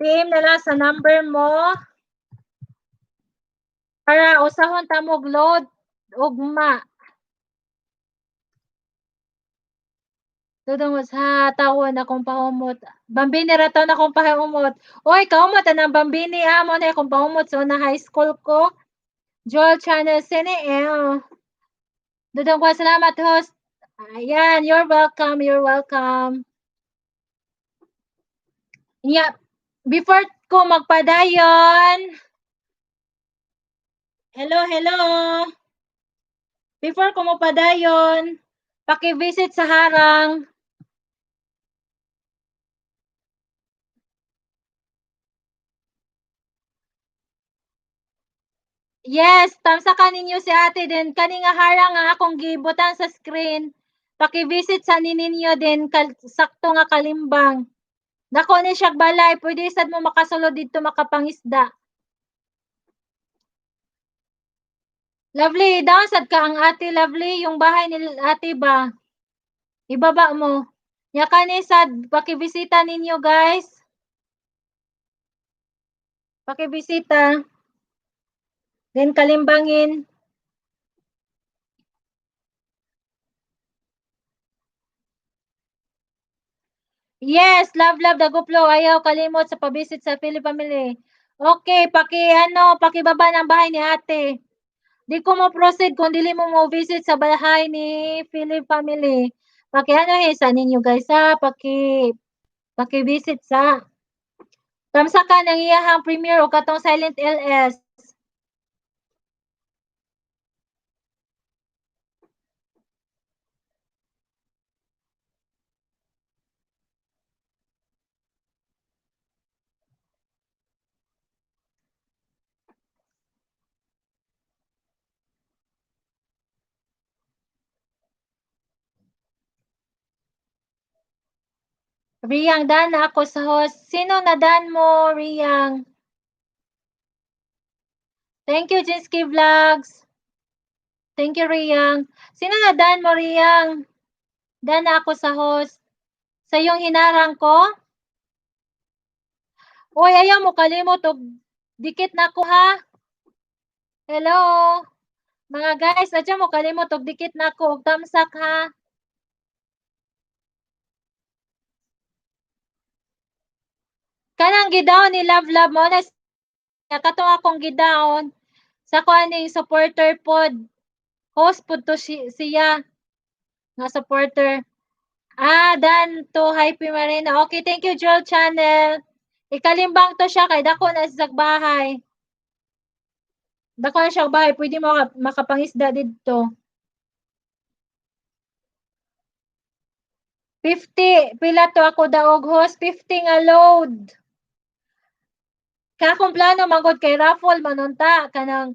[SPEAKER 1] PM na lang sa number mo para usahon ta mog load ugma. Dudong was ha tawon akong pahumot. Bambini ra taon akong pahumot. Oy, kaumot anang bambini amo na akong pahumot so na high school ko. Joel Channel Sine Dudong was salamat host. Ayan, you're welcome. Yeah, before ko magpadayon. Hello. Before ko magpadayon, paki-visit sa harang. Yes, tamsakan ninyo si ate din. Kani nga harang nga akong gibutan sa screen. Paki-visit sa ninyo din sakto nga kalimbang. Dako ni siya balay, pwede sad mo makasulod dito makapangisda. Lovely, down sad ka ang ate Lovely, yung bahay ni ate ba? Ibaba mo. Ya kani sad, pakibisita ninyo guys. Pakibisita. Then kalimbangin. Yes, love Daguplo, ayaw kalimot sa pabisit sa Philip family. Okay, pakibaba ng bahay ni ate. Di ko mo proceed kung dili mo mo visit sa bahay ni Philip family. Sa ninyo guys ha, paki-visit sa. Kamsa ka nang iyahang premiere o katong Silent LS. Riyang, dan na ako sa host. Sino na dan mo, Riyang? Thank you, Jinsky Vlogs. Thank you, Riyang. Sino na dan mo, Riyang? Dan na ako sa host. Sa iyong hinarang ko? Uy, ayaw mo kalimot og dikit na ko ha. Hello. Mga guys, adya mo kalimot og dikit na ko og tamsak ha. Kanang gidaon ni Love mo na katong akong gidaon sa kuaning supporter pod. Host pod to siya nga supporter. Dan to Hype Marina. Okay, thank you Joel Channel. Ikalimbang to siya kay dako na sa bahay. Dako na siya bahay, pwede mo makapangisda didto. 50 pila to ako daog host, 50 nga load. Kakong plano mangod kay raffle manunta kanang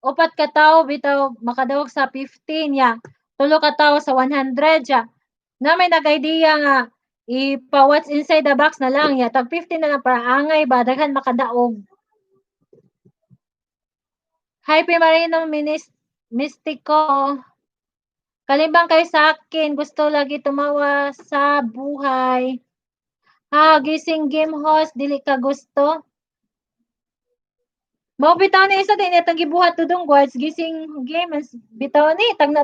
[SPEAKER 1] upat ka tawo bitaw makadawog sa 15 ya. Tulo ka tawo sa 100 ya. Na may nag-idea nga ipa what's inside the box na lang ya. Tag 15 na lang para angay ba daghan makadaog. Hype Marino Mystico. Kalimbang kayo sa akin, gusto lagi tumawa sa buhay. Gising game host, dili ka gusto. Mao bitaw ni isa din itong gibuhat tudong guards gising game bitaw ni tagna.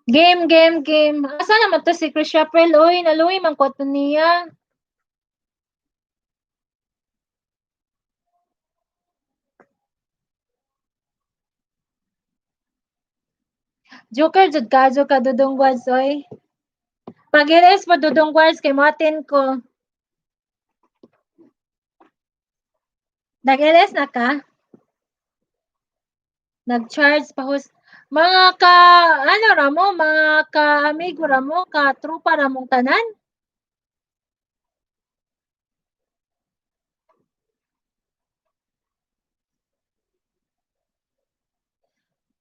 [SPEAKER 1] Game. Asa naman to si Chris Chappell? Oy, naluwi man ko to niya. Joker jud ka dudong guards oy. Pag ilis po dudong guards kay moatin ko. Nag-LS na ka? Nag-charge pa host. Mga ka-amigo ra mo, ka-trupa ra mong tanan?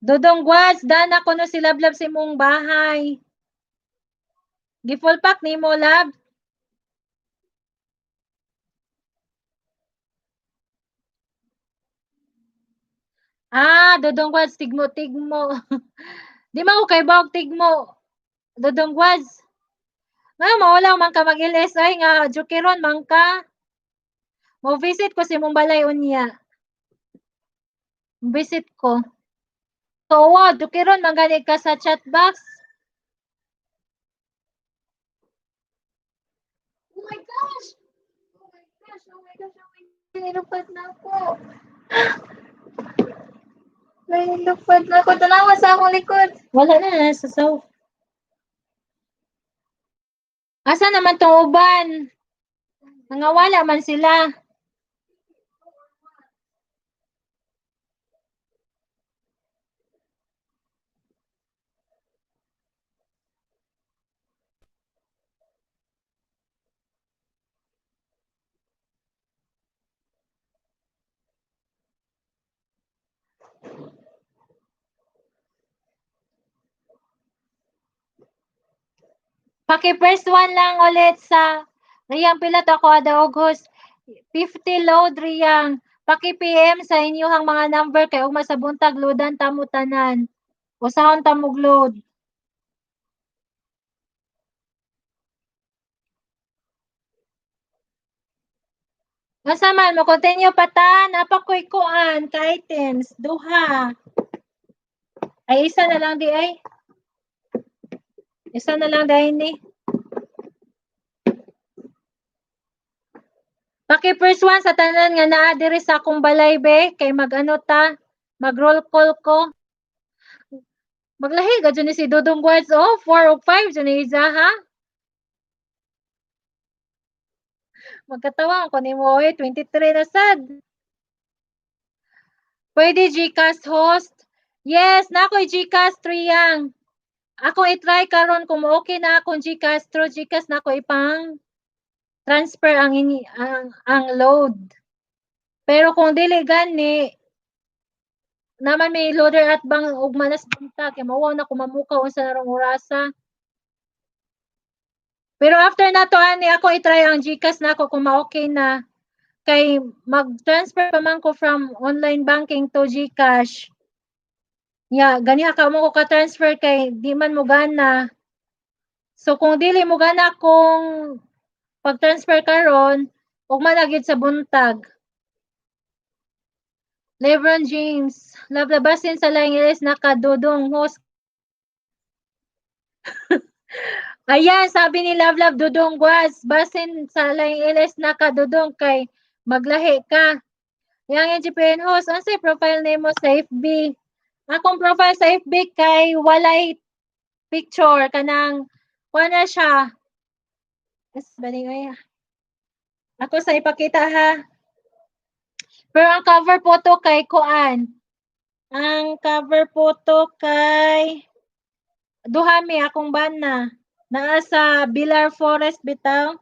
[SPEAKER 1] Dodong Guads, dana ko no si Lablab si mong bahay. Gi-full pack ni mo, Lab. Dodong Guads, tigmo. Di man ko kay bawag tigmo. Dodong Guads. Nga, mawala man ka mag-LS ay nga, Jukiron man ka. Mo visit ko si mong balay unya. Visit ko. So, Jukiron man gani ka sa chat box. Oh my gosh! Nilupad na ako. Nilupad na ako. Tanawa sa akong likod. Wala na, nasa south. Asa naman tong uban? Nangawala man sila. Paki-first one lang ulit sa Riyang pila to ako ada August. 50 load Riyang. Paki-PM sa inyong mga number kay ug sa buntag loadan ta mo tanan. Usahon ta mog load. Asa man mo continue pa ta napakoy kuan ka items duha. Ay isa na lang di ay. Isa na lang dahil ni. Paki-first one sa tanan nga naa diri sa akong balay be kay mag-ano ta, mag-roll call ko. Maglahi ga ni si Dudong Guards 4 o 5 dyan ni Iza ha. Magkatawa ko ni mo 23 na sad. Pwede GCash host. Yes, na ako'y GCash Triyang. Ako i-try karon kung okay na akong GCash through GCash na ako ipang transfer ang load. Pero kung dili gani naman may loader at bang ug manas bunta kay mao na ko mamukaw unsa narong orasa. Pero after na to ani ako i-try ang GCash na ako kung ma-okay na kay mag-transfer pa man ko from online banking to GCash. Ganiha ka mo ko ka-transfer kay di man mo gana. So kung dili mo gana kung pag-transfer karon ug man gyud sa buntag. LeBron James, lablabasin sa laing ilis nakadudong host. Ayan, sabi ni Love Dudong Guas, basin sa laing ilis nakadudong kay maglahi ka. Yang NGPN host, ang say profile name mo sa FB? Akong profile sa FB kay walay picture kanang wala siya. Yes, baling ako sa ipakita ha. Pero ang cover photo kay kuan. Ang cover photo kay duhami akong bana. Naa sa Bilar Forest bitaw.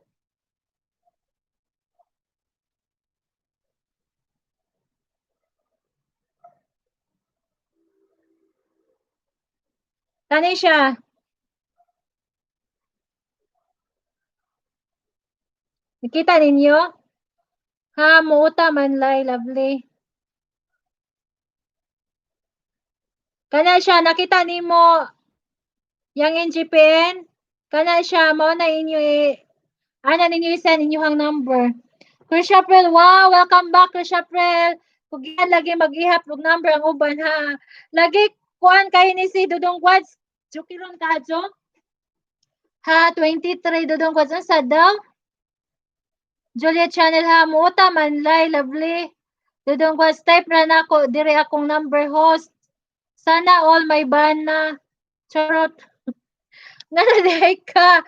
[SPEAKER 1] Kani siya. Nakita ninyo? Ha, muuta man lay, lovely. Kana siya, nakita nimo yang NGPN? Kana siya, mao na inyo ana ninyo i-send inyong number. Chris April, wow, welcome back Chris April. Kung lagi mag-ihap og number ang uban ha. Lagi kuan kay ni si Dudong Quads. Jukiron ka jo? Ha, 23 Dudong Quads ang sad daw. Juliet Channel ha, muuta man lay, lovely. Dudong Quads, type ra nako dire akong number host. Sana all may bana. Charot. Nga na ka.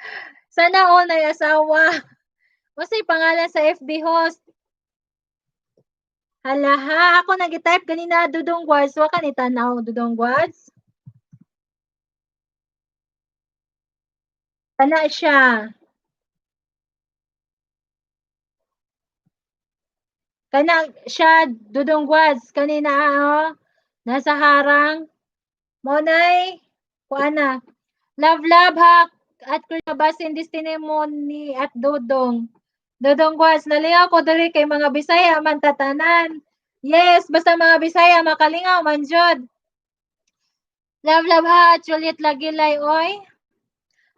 [SPEAKER 1] Sana all na asawa. Masay pangalan sa FB host. Hala ha, ako nag-type kanina Dudong Guards. Wa ka ni tanaw Dudong Guards. Kana siya. Kana siya Dudong Guards. Kanina nasa harang. Monay. Kuana. Love ha. At basin destiny mo ni at Dudong. Dudong Guards. Nalingaw ko dali kay mga Bisaya man tatanan. Yes, basta mga Bisaya makalingaw man jud. Love ha. Juliet Lagilay oy.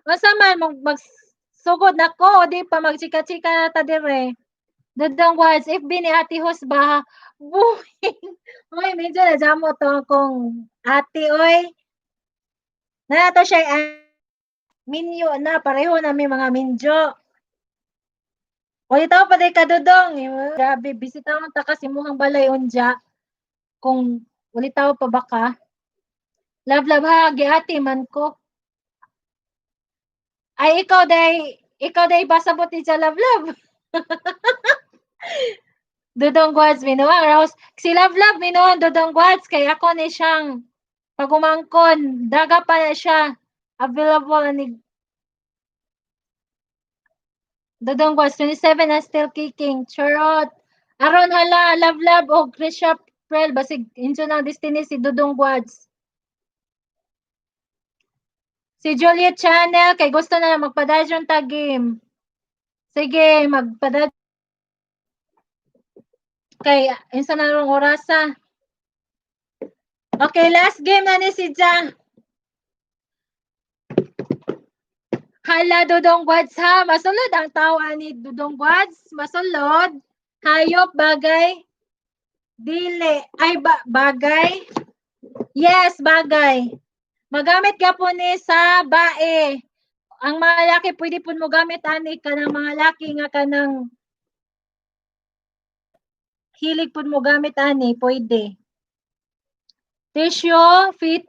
[SPEAKER 1] Basta man magsugod nako o di pa magchika-chika na ta dire. Dudong Guards, FB ni Ate Husba. Buhing. Oy, medyo najamo to akong ate, oy. Na to siya minyo na, pareho na may mga minjo. O ito pa day kadudong. Grabe, bisitahon ta kasi muhang balay unja. Kung ulitaw pa baka. Love ha, giati man ko. Ay, ikaw day basabot ni sa love. Dudong Guards minuang Rose. Si Love minuang Dudong Guards kay ako ni siyang pagumangkon. Daga pa na siya. Available ni Dudong Guards 27 na still kicking. Charot. Aron hala Love o Krisha Prel basig inso ng destiny si Dudong Guards. Si Juliet Channel kay gusto na magpa-dungeon tag game. Sige, magpa Okay, insa na rong orasa. Okay, last game na ni si Jang. Hala, Dudong Gwads ha. Masulod ang tawa ni Dudong Gwads. Masulod. Hayop, bagay. Dili. Ay, bagay. Yes, bagay. Magamit ka po ni sa bae. Ang mga laki, pwede po mo gamit ani ka ng mga laki nga ka ng hilig po mo gamit ani, pwede. Tissue, fit.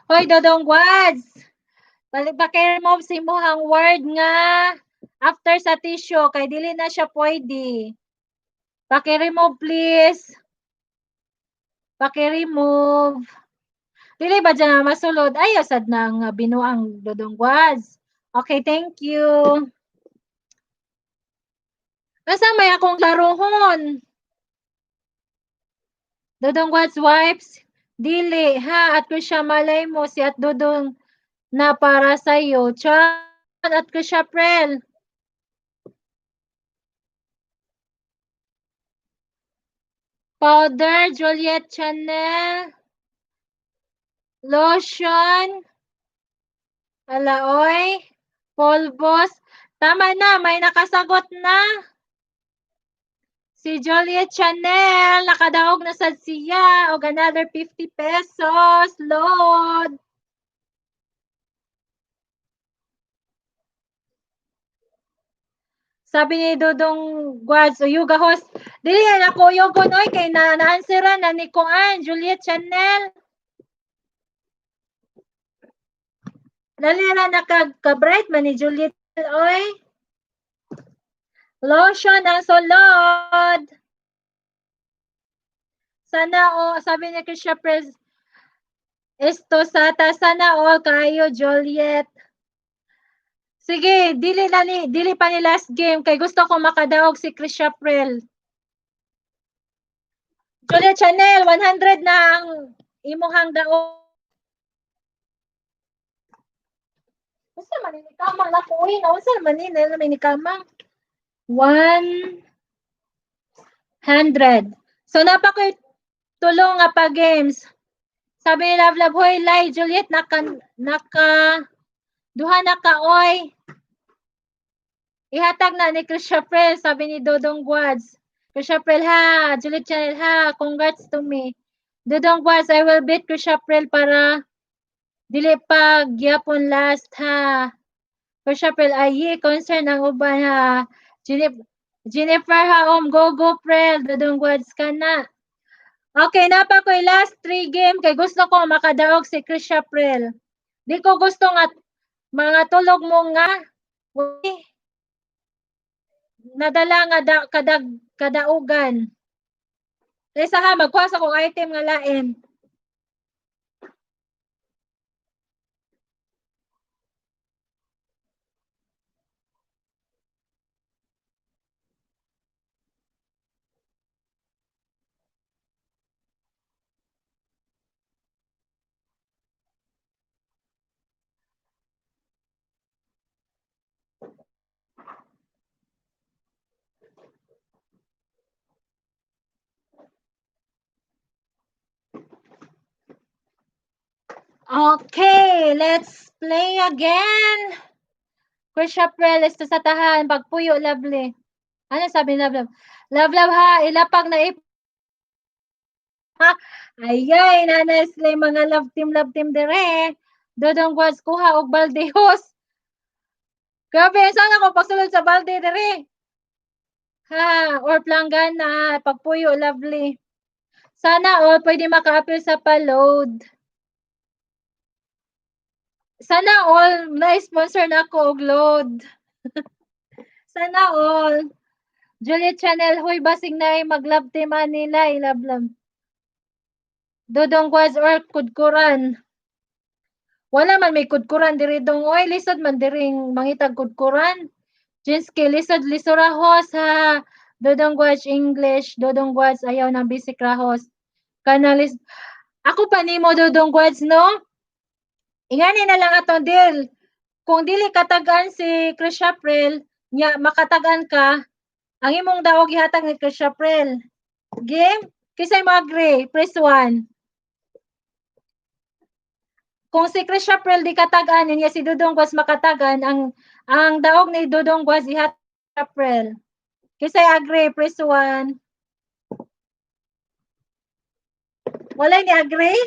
[SPEAKER 1] Hoy, Dodong Gwads. Paki-remove si mo ang word nga after sa tissue, kay dili na siya pwede. Paki-remove, please. Paki-remove. Dili ba dyan masulod? Ay, asad na ang binuang Dodong Gwads. Okay, thank you. Asa may akong laruhon? Dodong Gwads wipes? Dili, ha? At ko siya malay mo si at Dodong na para sa'yo. Chan at ko siya prel. Powder, Juliet Chanel. Lotion. Alaoy. Polvos. Tama na, may nakasagot na. Si Juliet Chanel, nakadaog na sa siya. O another 50 pesos. Load. Sabi ni Dodong Gwads, Yuga host, dili na ako yugon, oy, kay na-answeran na ni Kuan, Juliet Chanel. Dali na nakag-bright man ni Juliet, oy. Lotion ang sulod. Sana sabi ni Krisha Prez, esto sata, sana kayo, Juliet. Sige, dili pa ni last game kay gusto ko makadaog si Krisha Prel. Juliet Chanel, 100 na ang imuhang daog. Usa man ni kamang na kuwi, usa man ni kamang 100. So napakoy tulong nga pa games. Sabi ni Love hoy Lai Juliet naka duha na ka oy. Ihatag na ni Krisha Prel, sabi ni Dodong Gwads. Krisha Prel ha, Juliet Chanel ha, congrats to me. Dodong Gwads, I will beat Krisha Prel para dili pa gyapon last ha. Krisha Prel, ayi, concern ang uban ha. Jennifer ha, go Prel, Dodong Gwads ka na. Okay, napa ko'y last 3 game kay gusto ko makadaog si Krisha Prel. Di ko gusto nga mga tulog mo nga nadala nga kadaugan. Kaysa ha, magkuha sa kong item nga lain. Okay, let's play again. Krisha Prel, ito sa tahan, pagpuyo, lovely. Ano sabi ni Love? Love ha, ilapag na ha. Ayay, nanas mga love team dire. Dodong Gwads, kuha og baldehos. Grabe, sana ko pagsulod sa balde dire. Ha, or planggana, pagpuyo, lovely. Sana all pwede maka-appeal sa pa-load. Sana all na-sponsor na ako og load. Sana all. Juliet Chanel, huy basig na mag-love team nila, ilablam. Dodong Gwads or kudkuran. Wala man may kudkuran diri dong. Oy, lisod man diring mangitag kudkuran. Jinski, lisod lisurahos ha. Dodong Gwads English. Dodong Gwads ayaw ng basic rahos. Kanalis. Ako pa nimo Dodong Gwads, no? Ingani na lang atong deal. Kung dili katagan si Krisha Prel, nya makatagan ka, ang imong daog ihatag ni Krisha Prel. Game? Kisay mo agree? Press 1. Kung si Chris April di katagan, niya si Dudong Guas makatagan, ang daog ni Dudong Guas ihat April. Kisay agree? Press 1. Wala ni agree?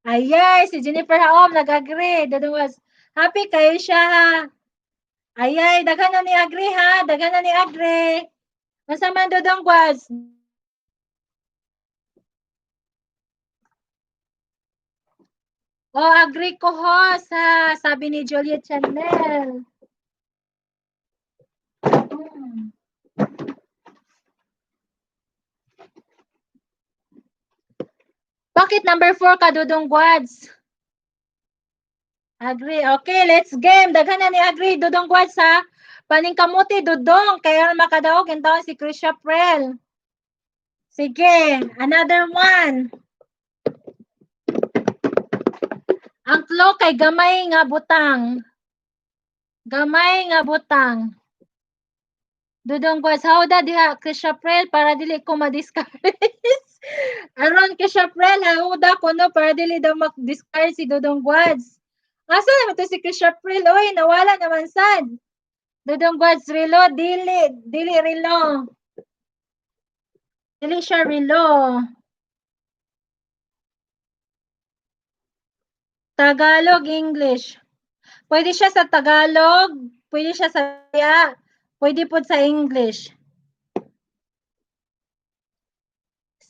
[SPEAKER 1] Ayay, si Jennifer Haom nag-agree. Dudong Guas. Happy kayo siya ha. Ayay, daghan na ni agree ha. Daghan na ni agree. Masama Dudong Guas. Oh, agree ko host ha. Sabi ni Juliet Chanel. Bakit number 4 ka, Dudong Guads? Agree. Okay, let's game. Daghan na ni agree, Dudong Guads ha. Paning kamuti, Dudong. Kaya makadaog yung taon si Chris April. Sige, another one. Ang clue kay gamay nga butang. Gamay nga butang. Dudong Guads, hawda diha Chris April para dili ko ma-discourage. Aron Chris April, hawda ko no para dili daw mag-discourage si Dudong Guads. Asa naman to si Chris April? Uy, nawala naman sad. Dudong Guads, relo, dili relo. Dili siya relo. Tagalog, English. Pwede siya sa Tagalog, pwede siya sa Bisaya, pwede po sa English.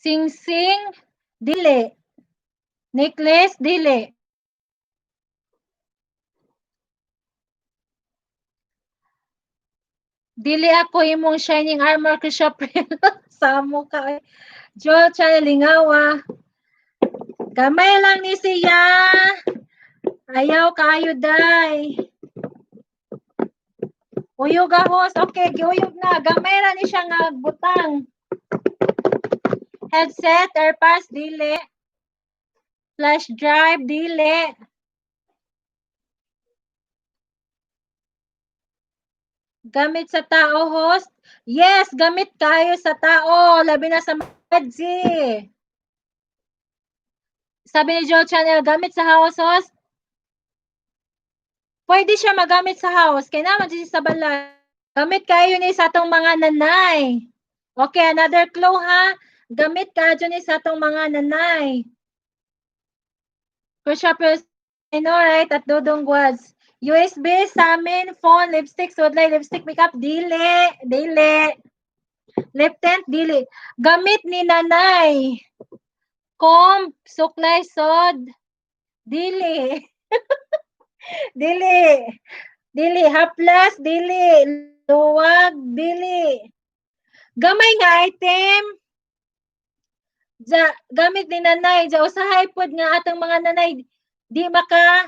[SPEAKER 1] Sing-sing, dili. Necklace, dili. Dili ako imong shining armor ko siya Samo ka. Joel Channel Lingawa. Gamay lang ni siya. Ayaw kayo day. Uyog ahos. Okay, giuyog na. Gamay ra ni siya nga butang. Headset, AirPods, dili. Flash drive, dili. Gamit sa tao, host? Yes, gamit kayo sa tao. Labi na sa Madzi. Sabi ni Joel Channel, gamit sa house, host? Pwede siya magamit sa house. Kaya naman sa balay. Gamit kayo ni sa atong mga nanay. Okay, another clue ha. Gamit kayo ni sa atong mga nanay. Crucial right? At Dudong Guads. USB, samin, phone, lipstick, sudlay, lipstick, makeup, dili. Dili. Lip tint, dili. Gamit ni nanay. Comb, suklay, sod. Dili. Dili. Dili. Haplas, dili. Luwag, dili. Gamay nga item. Gamit ni nanay. Usahay pod nga atong mga nanay. Di maka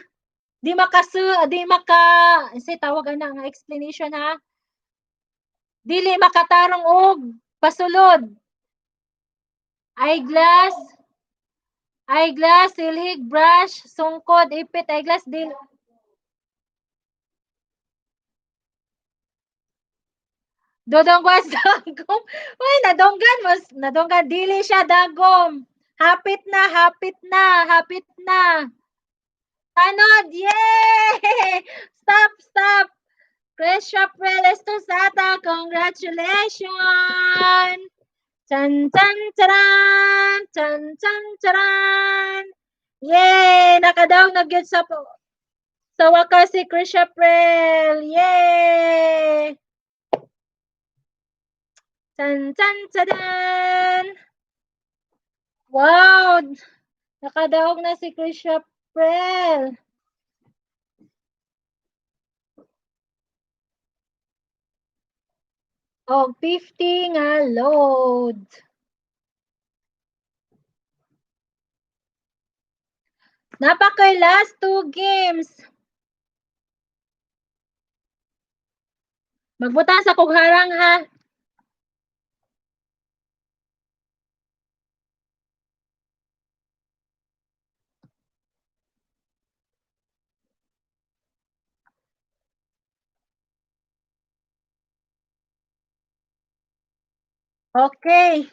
[SPEAKER 1] tawag na nga explanation ha. Dili makatarong og pasulod. Eyeglass, silhig, brush, sungkod, ipit, eyeglass, dili. Dodong Guas dagom. Uy, nadonggan, dili siya dagom. Hapit na. Tanod, yay! Stop. Chris April Estosata, congratulations! Chan. Yay! Nakadaog na gyud sa wakas si Chris April. Yay! Chan. Wow! Nakadaog na si Chris April. Og 50 nga load. Napakay last 2 games. Magbutan sa kog harang ha. Okay.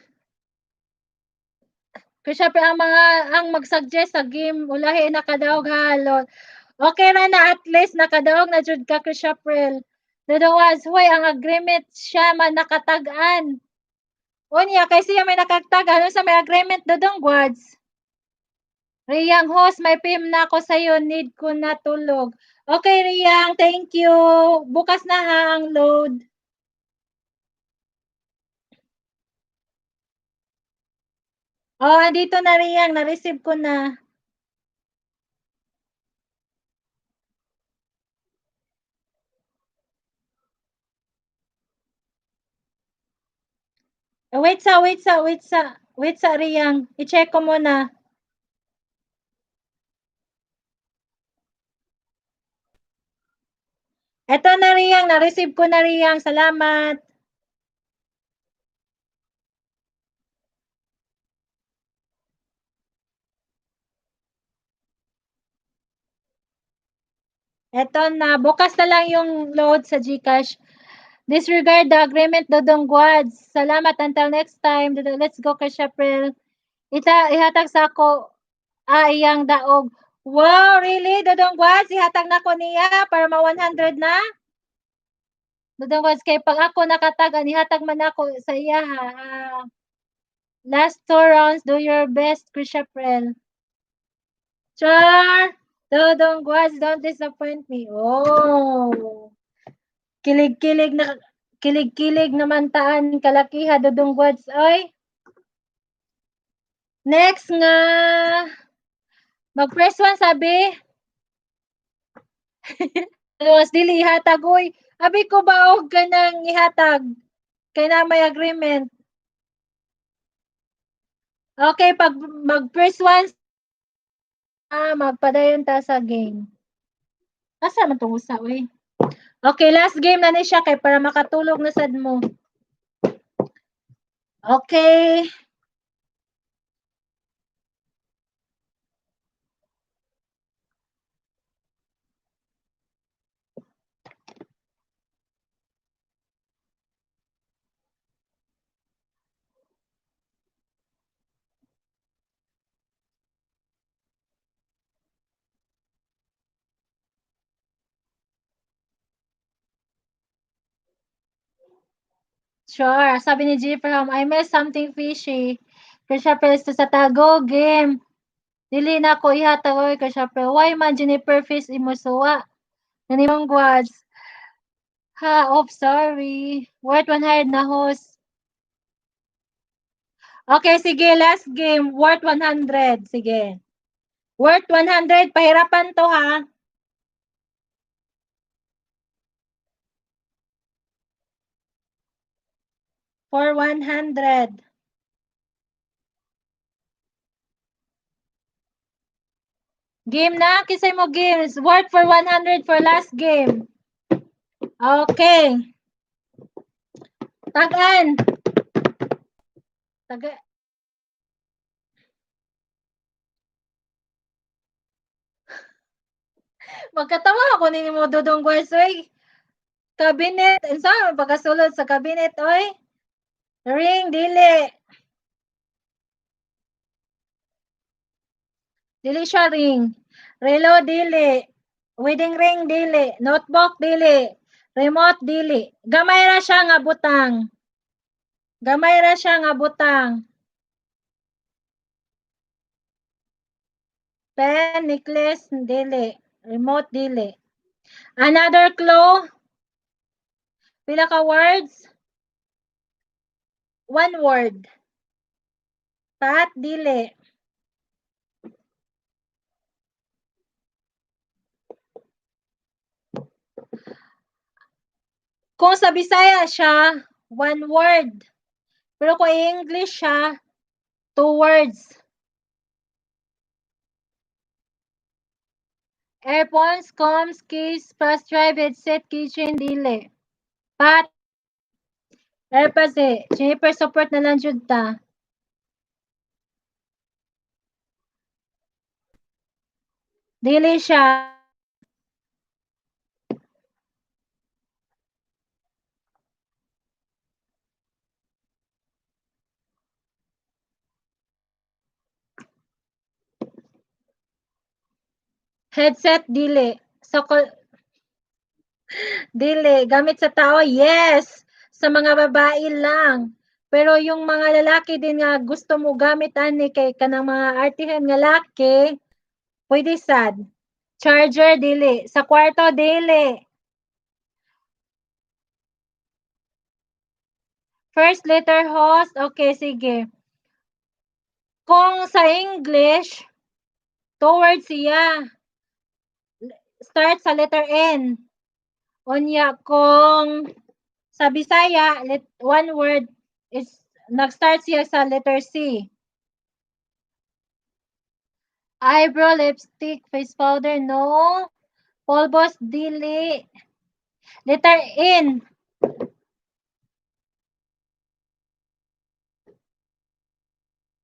[SPEAKER 1] Kaya syempre ang mag-suggest sa game ulahi nakadaog halot. Okay ra na at least nakadaog na jud ka Chrisapril. Otherwise, hoy ang agreement siya man nakatag-an. Unya kay siya may nakagtag ano sa may agreement dodong gwads. Riyang host, may PM na ako sa'yo. Need ko na tulog. Okay, Riyang. Thank you. Bukas na ha ang load. Oh, andito na Riyang. Na-receive ko na. Wait sa Riyang. I-check ko muna. Eto na Riyang. Na-receive ko na Riyang. Salamat. Eto na. Bukas na lang yung load sa GCash. Disregard the agreement, Dodong Guads. Salamat. Until next time. Let's go, Kashapril. Ihatag sa ako iyang daog. Wow, really? Dodong Guads, ihatag na ko niya para ma 100 na? Dodong Guads, kay pag ako nakatag, ihatag man ako sa iya ha. Last 2 rounds, do your best, Krishaprel. Char! Dodong Guads, don't disappoint me. Oh! Kilig-kilig naman taan kalakiha, Dodong Guads, oy. Next nga, mag-press 1 sabi. Tapos dili ihatag, uy. Abi ko ba og kanang ihatag? Kay na may agreement. Okay, pag mag-first one, magpadayon ta sa game. Asa man itong usa, uy? Okay, last game na ni siya kay para makatulog na sad mo. Okay. Sure. Sabi ni Jeffrey, I miss something fishy. Kasi pesto sa tago game. Dili na ko ihatag oy kasi why man Jennifer Fish imusuwa. Nanimong gwads. Ha, sorry. Worth 100 na host. Okay, sige, last game. Worth 100. Sige. Worth 100. Pahirapan to, ha? For 100. Game na? Kisay mo games. Worth for 100 for last game. Okay. Tagan. Magkatawa ako ni mo Dudong Gwarsoy. Cabinet. Sa pagkasulod sa cabinet, oy. Ring, dili. Dili siya ring. Relo, dili. Wedding ring, dili. Notebook, dili. Remote, dili. Gamay ra siya nga butang. Gamay ra siya nga butang. Pen, necklace, dili. Remote, dili. Another clue. Pila ka words? One word. Pat, dili. Kung sa Bisaya siya, one word. Pero kung English siya, 2 words. Earphones, comms, keys, flash drive, headset, keychain, dili. Pat, airpads Juniper support na lang jud ta. Dili siya. Headset, dili. Sa dili. Gamit sa tao, yes. Sa mga babae lang. Pero yung mga lalaki din nga gusto mo gamit ani kay kanang mga artihan nga laki, pwede sad. Charger, dili. Sa kwarto, dili. First letter host, okay, sige. Kung sa English, towards siya. Start sa letter N. Unya, kung sa Bisaya, one word is nag-start siya sa letter C. Eyebrow, lipstick, face powder, no. Polvos, dili. Letter N.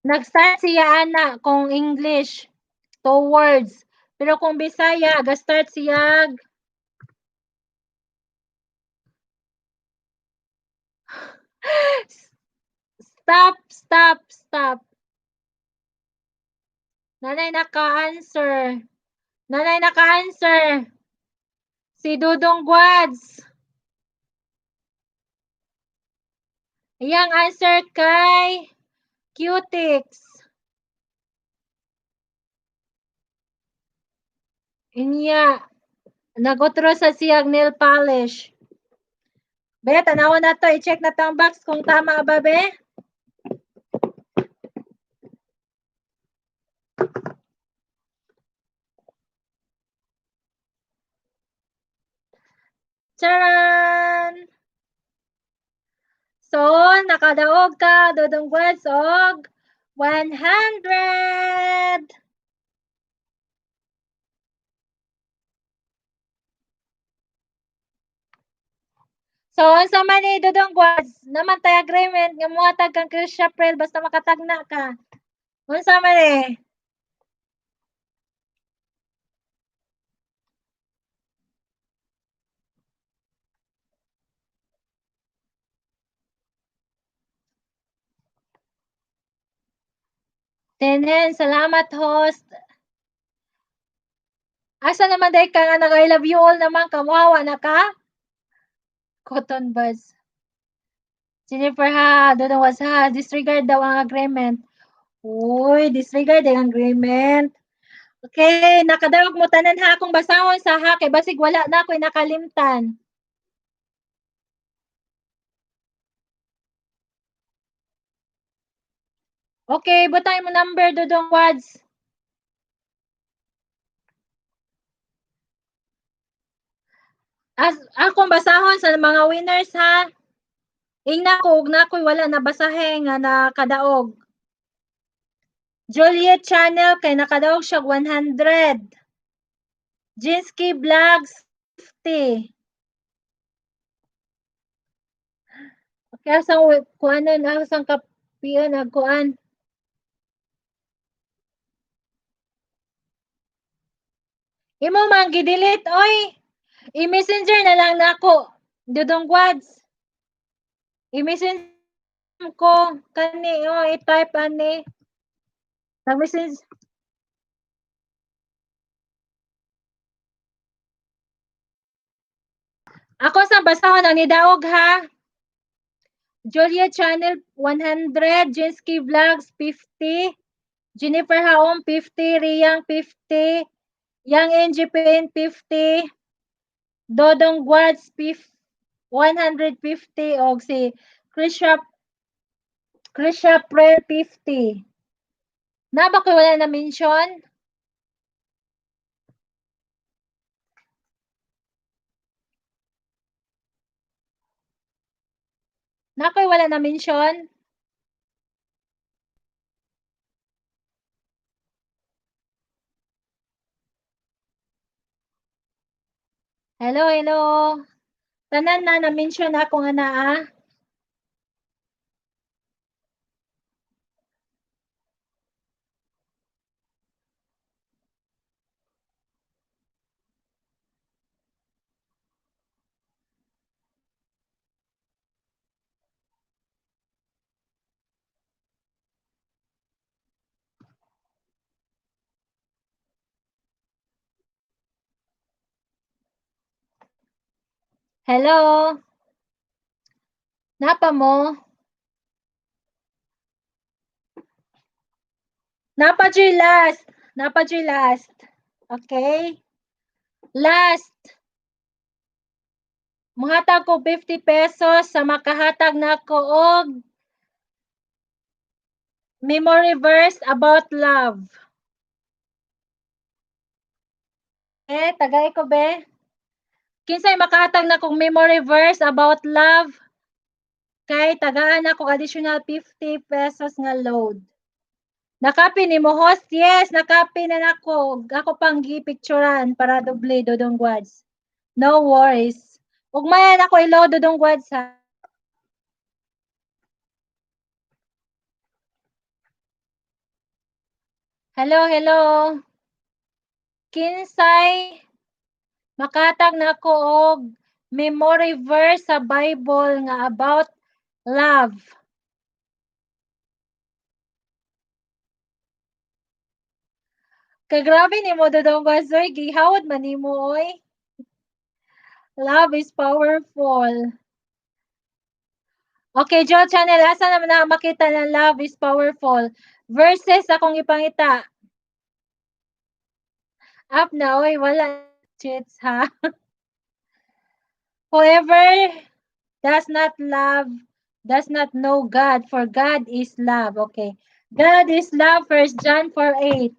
[SPEAKER 1] Nag-start siya ana kung English. Towards. Pero kung Bisaya, ga-start siya. Stop. Nanay naka-answer. Nanay naka-answer. Si Dudong Gwads. Iyang answer kay Cutix. Inya. Nagutro sa siyag nail polish. Be, tanawon na to. I-check na tang box kung tama ba, be? Charan! So, nakadaog ka, Dudong Gwads, og 100! So, unsa man ni Dudong Gwads, naman tay agreement nga muhatag kang Chris April basta makatagna ka. Unsa man ni? Tenen, salamat host. Asa naman day ka nga nag-I love you all naman, kamuhawa na ka? Cotton buds. Jennifer ha, Dudong was ha, disregard daw ang agreement. Uy, disregard ang agreement. Okay, nakadawag mo tanan ha akong basahon sa ha, kay basig wala na ako'y nakalimtan. Okay, butang mo number, Dudong Wads. Akong basahon sa mga winners ha. Ingna ko, ug na ako'y wala nabasahe nga nakadaog. Juliet Channel kay nakadaog siya 100. Jinsky Vlogs 50. Okay, asang kuanon, asang kapiyon, nagkuan. Imo man gidelete oy. I-messenger na lang nako. Dudong Gwads. I-messenger ko kani i-type ani. Nag-message. Ako sa basahon ang nidaog ha. Julia Channel 100, Jinsky Vlogs 50, Jennifer Haom 50, Riyang 50, Yang NGPN 50, Dodong Gwads 150 og si Krisha Prayer 50. Na ba ko wala na mention? Na ko'y wala na mention? Hello. Tanan na mention ako nga naa. Hello? Napa mo? Napa dyo'y last. Napa dyo'y last. Okay? Last. Muhatag ko 50 pesos sa makahatag nako og memory verse about love. Tagay ko be. Kinsay makahatag na kong memory verse about love? Kay tagaan ako additional 50 pesos nga load. Nakapi ni mo host? Yes, nakapi na nako. Ako pang gipicturan para doble dodong gwads. No worries. Ugmayan ako i-load dodong gwads ha. Hello, hello. Kinsay makatag nako og memory verse sa Bible nga about love. Kay grabe ni mo dodong gwads oy, gihawad man nimo oy. Love is powerful. Okay, Joe Channel, asa naman na makita ng love is powerful? Verses akong ipangita. Up na, oy, wala cheats ha. Whoever does not love does not know God, for God is love. Okay. God is love, 1 John 4:8.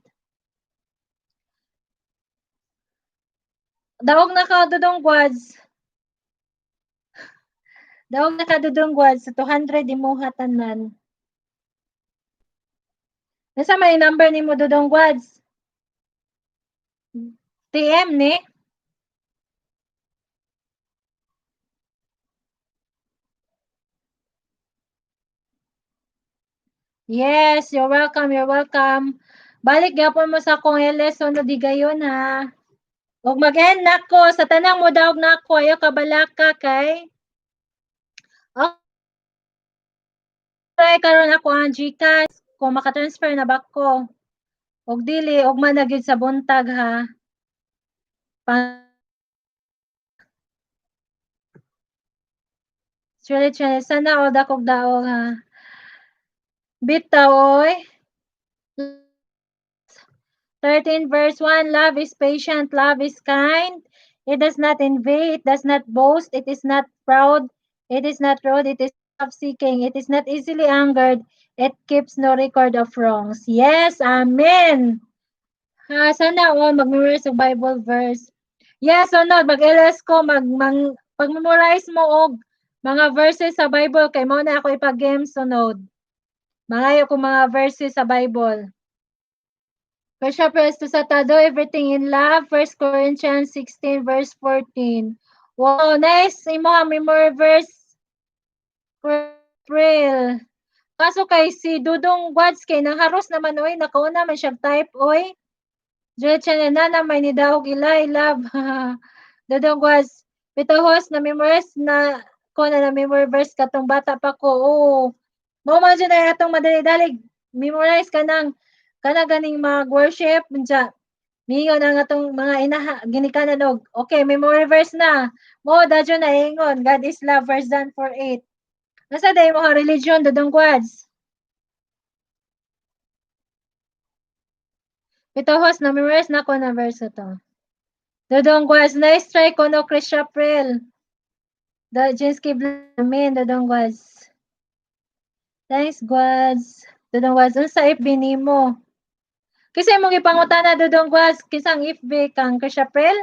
[SPEAKER 1] Daog na ka dudong gwads. Daog na ka dudong gwads. Sa 200 imuha tanan. Nasa may number ni mo dudong gwads? TM ni? Yes, you're welcome, you're welcome. Balik gyapon mo sa akong lesson no di gayon ha. Ug mag-end nako sa tanang mo daog nako ayo kabalaka kay. Okay, karon ako ang GCash kung maka-transfer na ba ko. Og dili og man na gyud sa buntag ha. Chile sana all dakog daog ha. Bitaw oy. 13 verse 1, love is patient, love is kind. It does not envy, it does not boast, it is not proud, it is not rude, it is self-seeking, it is not easily angered, it keeps no record of wrongs. Yes, amen. Ha, sana all mag-memorize og Bible verse. Yes, sunod, mag-LS ko, pag-memorize mo og mga verses sa Bible, kay mo na ako ipag-game sunod. Mangayo ko mga verses sa Bible. First chapter to Satado, everything in love. 1 Corinthians 16 verse 14. Wow, nice. Imo ang memory verse. April. Kaso kay si Dudong Wads kay nangharos naman oy, nakauna man siya type oy. Diretso na may nidahog ilay love. Dudong Wads. Pitahos na memorize na ko na memory verse katong bata pa ko. Oo. Mo man dyan na atong madali-dalig. Memorize ka nang kana ganing mag-worship unsa mingon ang atong mga inaha ginikanan og okay memory verse na mo dadyo na ingon God is love 1 John 4:8 nasa day mo religion dudong quads pitohos na memorize na ko na verse to dudong quads nice try ko no Chris April the Jinsky Blamin dudong quads thanks quads dudong quads unsa FB nimo kasi mong ipangutana dudong quads kisang FB kang Chris April.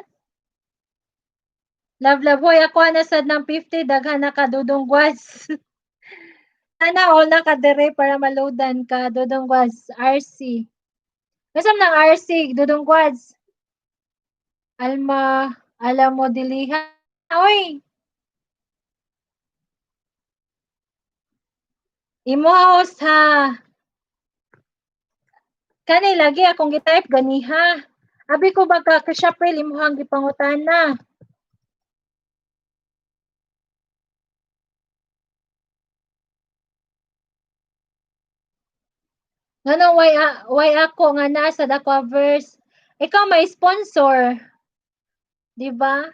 [SPEAKER 1] Love, hoy, ako na sad ng 50, daghan na ka dudong gwas. Sana all na ka dire para maloadan ka dudong gwas, RC. Kasam ng RC, dudong gwas. Alma, alam mo dilihan. Oy! Imo host ha. Kani lagi akong gitype ganiha. Abi ko baga ka April imuhang gipangutana. Nganong why ako nga nasa dako verse? Ikaw may sponsor. Di ba?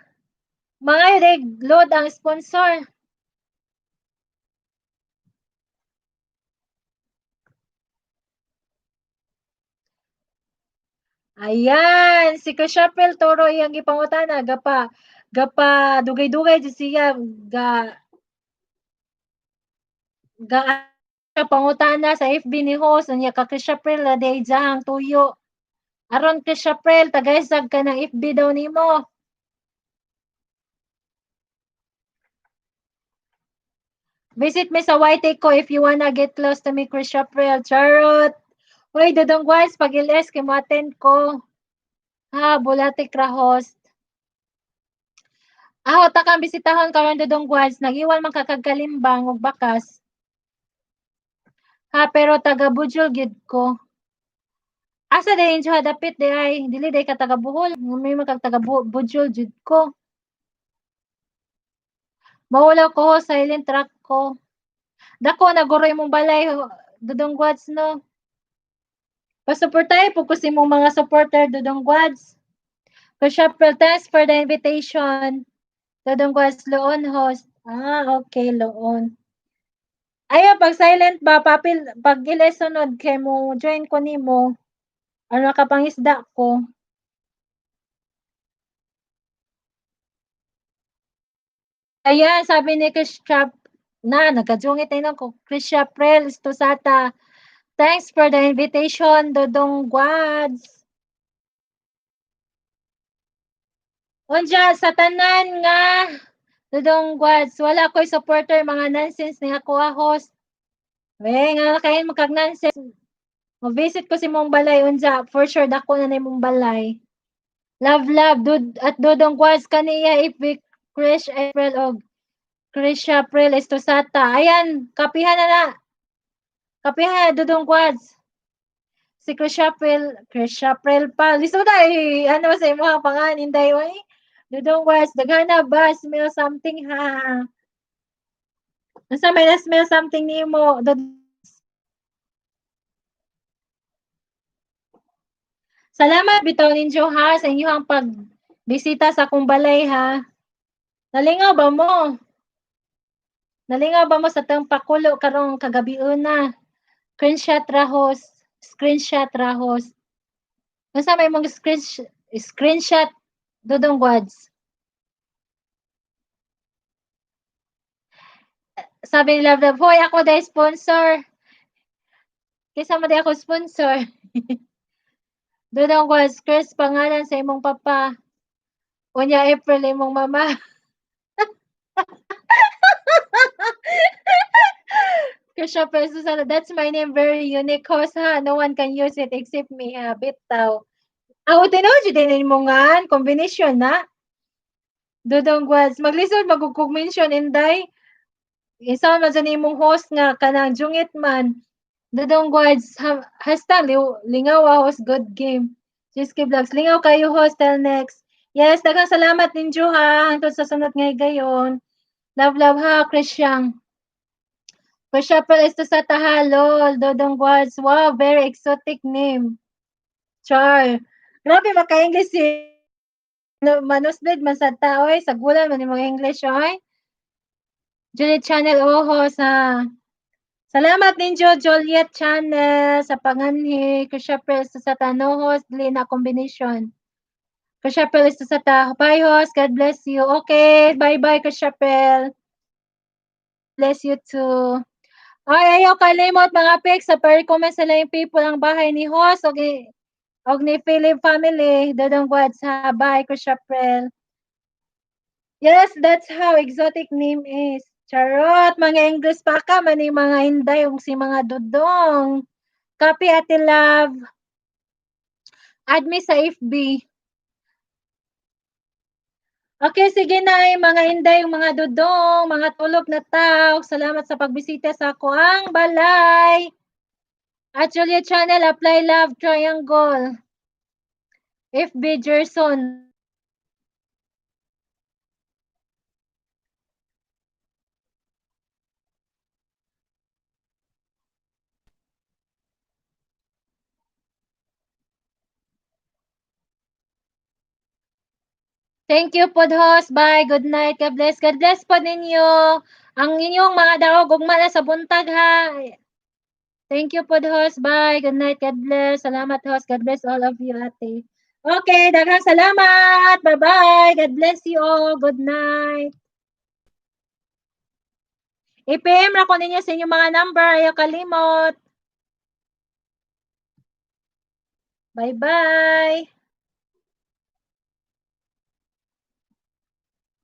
[SPEAKER 1] Mga load ang sponsor. Ayan, si Chrisapel Toro iyang gipangutana gapa dugay-dugay jud siya ga ga siya pangutana sa FB ni host unya ka Chrisapel na day jahang tuyo. Aron Chrisapel tagaysag ka ng FB daw nimo. Visit me sa YT ko if you wanna get close to me, Chrisapel. Charot! Uy, Dudong Guys, pag iles kay mo-attend ko. Ha, Bulatik ra host. Aho ta kang bisitahon karon Dudong Guys, nag-iwan man ka kag kalimbang ug bakas. Ha, pero taga Bujol gid ko. Asa dayon siya dapit di ay dili day ka taga Bohol, may man kag taga Bujol jud ko. Mawala ko ho, silent track ko. Dako naguroy mong balay Dudong Guys no. Pasuportahe po ko si mong mga supporter Dudong Guys. Chrisapel, thanks for the invitation. Dudong Guys Loon host. Ah, okay, Loon. Ayo, pag silent ba, papil, pag sunod kay mo, join ko nimo. Ano ka pangisda ko. Ayan, sabi ni Chrisap, nagkajungit na ko. Chrisapel Estosata, thanks for the invitation, Dodong Guads. Unja, sa tanan nga, Dodong Guads, wala ko'y supporter, mga nonsense ni ako host. We, nga kain magkag nonsense. Mo-visit ko si mong balay, unja, for sure, dako na ni mong balay. Love, at Dodong Guads kaniya ipik, Krish April og Krish April Estosata. Ayan, kapihan na. Kapihan, Dodong Guads. Si Krish April pa. Listo na ano sa mga panganin dayo eh. Dodong Guads, daghana ba, smell something ha. Nasa may na-smell something nimo. Salamat bitaw ninyo ha sa inyong pagbisita sa akong balay ha. Nalingaw ba mo? Nalingaw ba mo sa tang pakulo karong kagabi una? Screenshot rahos. Unsa may mong screenshot Dodong Guads? Sabi ni Love Love, hoy ako dahil sponsor. Kaysa mo ako sponsor. Dodong Guads, Chris, pangalan sa imong papa. Unya April imong mama. Krisha Pesusana, that's my name, very unique host ha. No one can use it except me ha. Bitaw. Ako tinood din mo nga, combination na. Dodong Guads, maglisod mention inday. Isa man sa nimong host nga kanang jungit man. Dodong Guards, hashtag lingaw host, good game. Jiski Vlogs, lingaw kayo host, till next. Yes, daghang salamat ninyo ha, hangtod sa sunod nga gayon. Love ha, Krisyang. Chrisapel is to sa tahalol, Dodong Guards. Wow, very exotic name. Char. Grabe, maka-English si manusbid man sa tao eh. Sa gulan man yung mga English oy. Juliet Channel Oho sa salamat ninyo Juliet Channel sa panganhi Chrisapel sa tanohos dili na combination. Chrisapel sa ta. Bye host, God bless you. Okay, bye Chrisapel. Bless you too. Ay, ayaw kalimot mga pics sa per-comment sa lang people ang bahay ni host og ni Philip family. Dodong Guads ha. Bye Chrisapel. Yes, that's how exotic name is. Charot, mga English pa ka, mani mga Inday, yung si mga Dodong. Copy Ate Love. Add me sa FB. Okay, sige na mga Inday, yung mga Dodong, mga tulog na tao. Salamat sa pagbisita sa ako ang balay. At Julia Channel, apply love triangle. FB Gerson. Thank you pod host. Bye. Good night. God bless. God bless po ninyo. Ang inyong mga daog ugma na sa buntag ha. Thank you pod host. Bye. Good night. God bless. Salamat host. God bless all of you ate. Okay, daghang salamat. Bye-bye. God bless you all. Good night. I-PM ra ko ninyo sa inyong mga number. Ayaw kalimot. Bye-bye.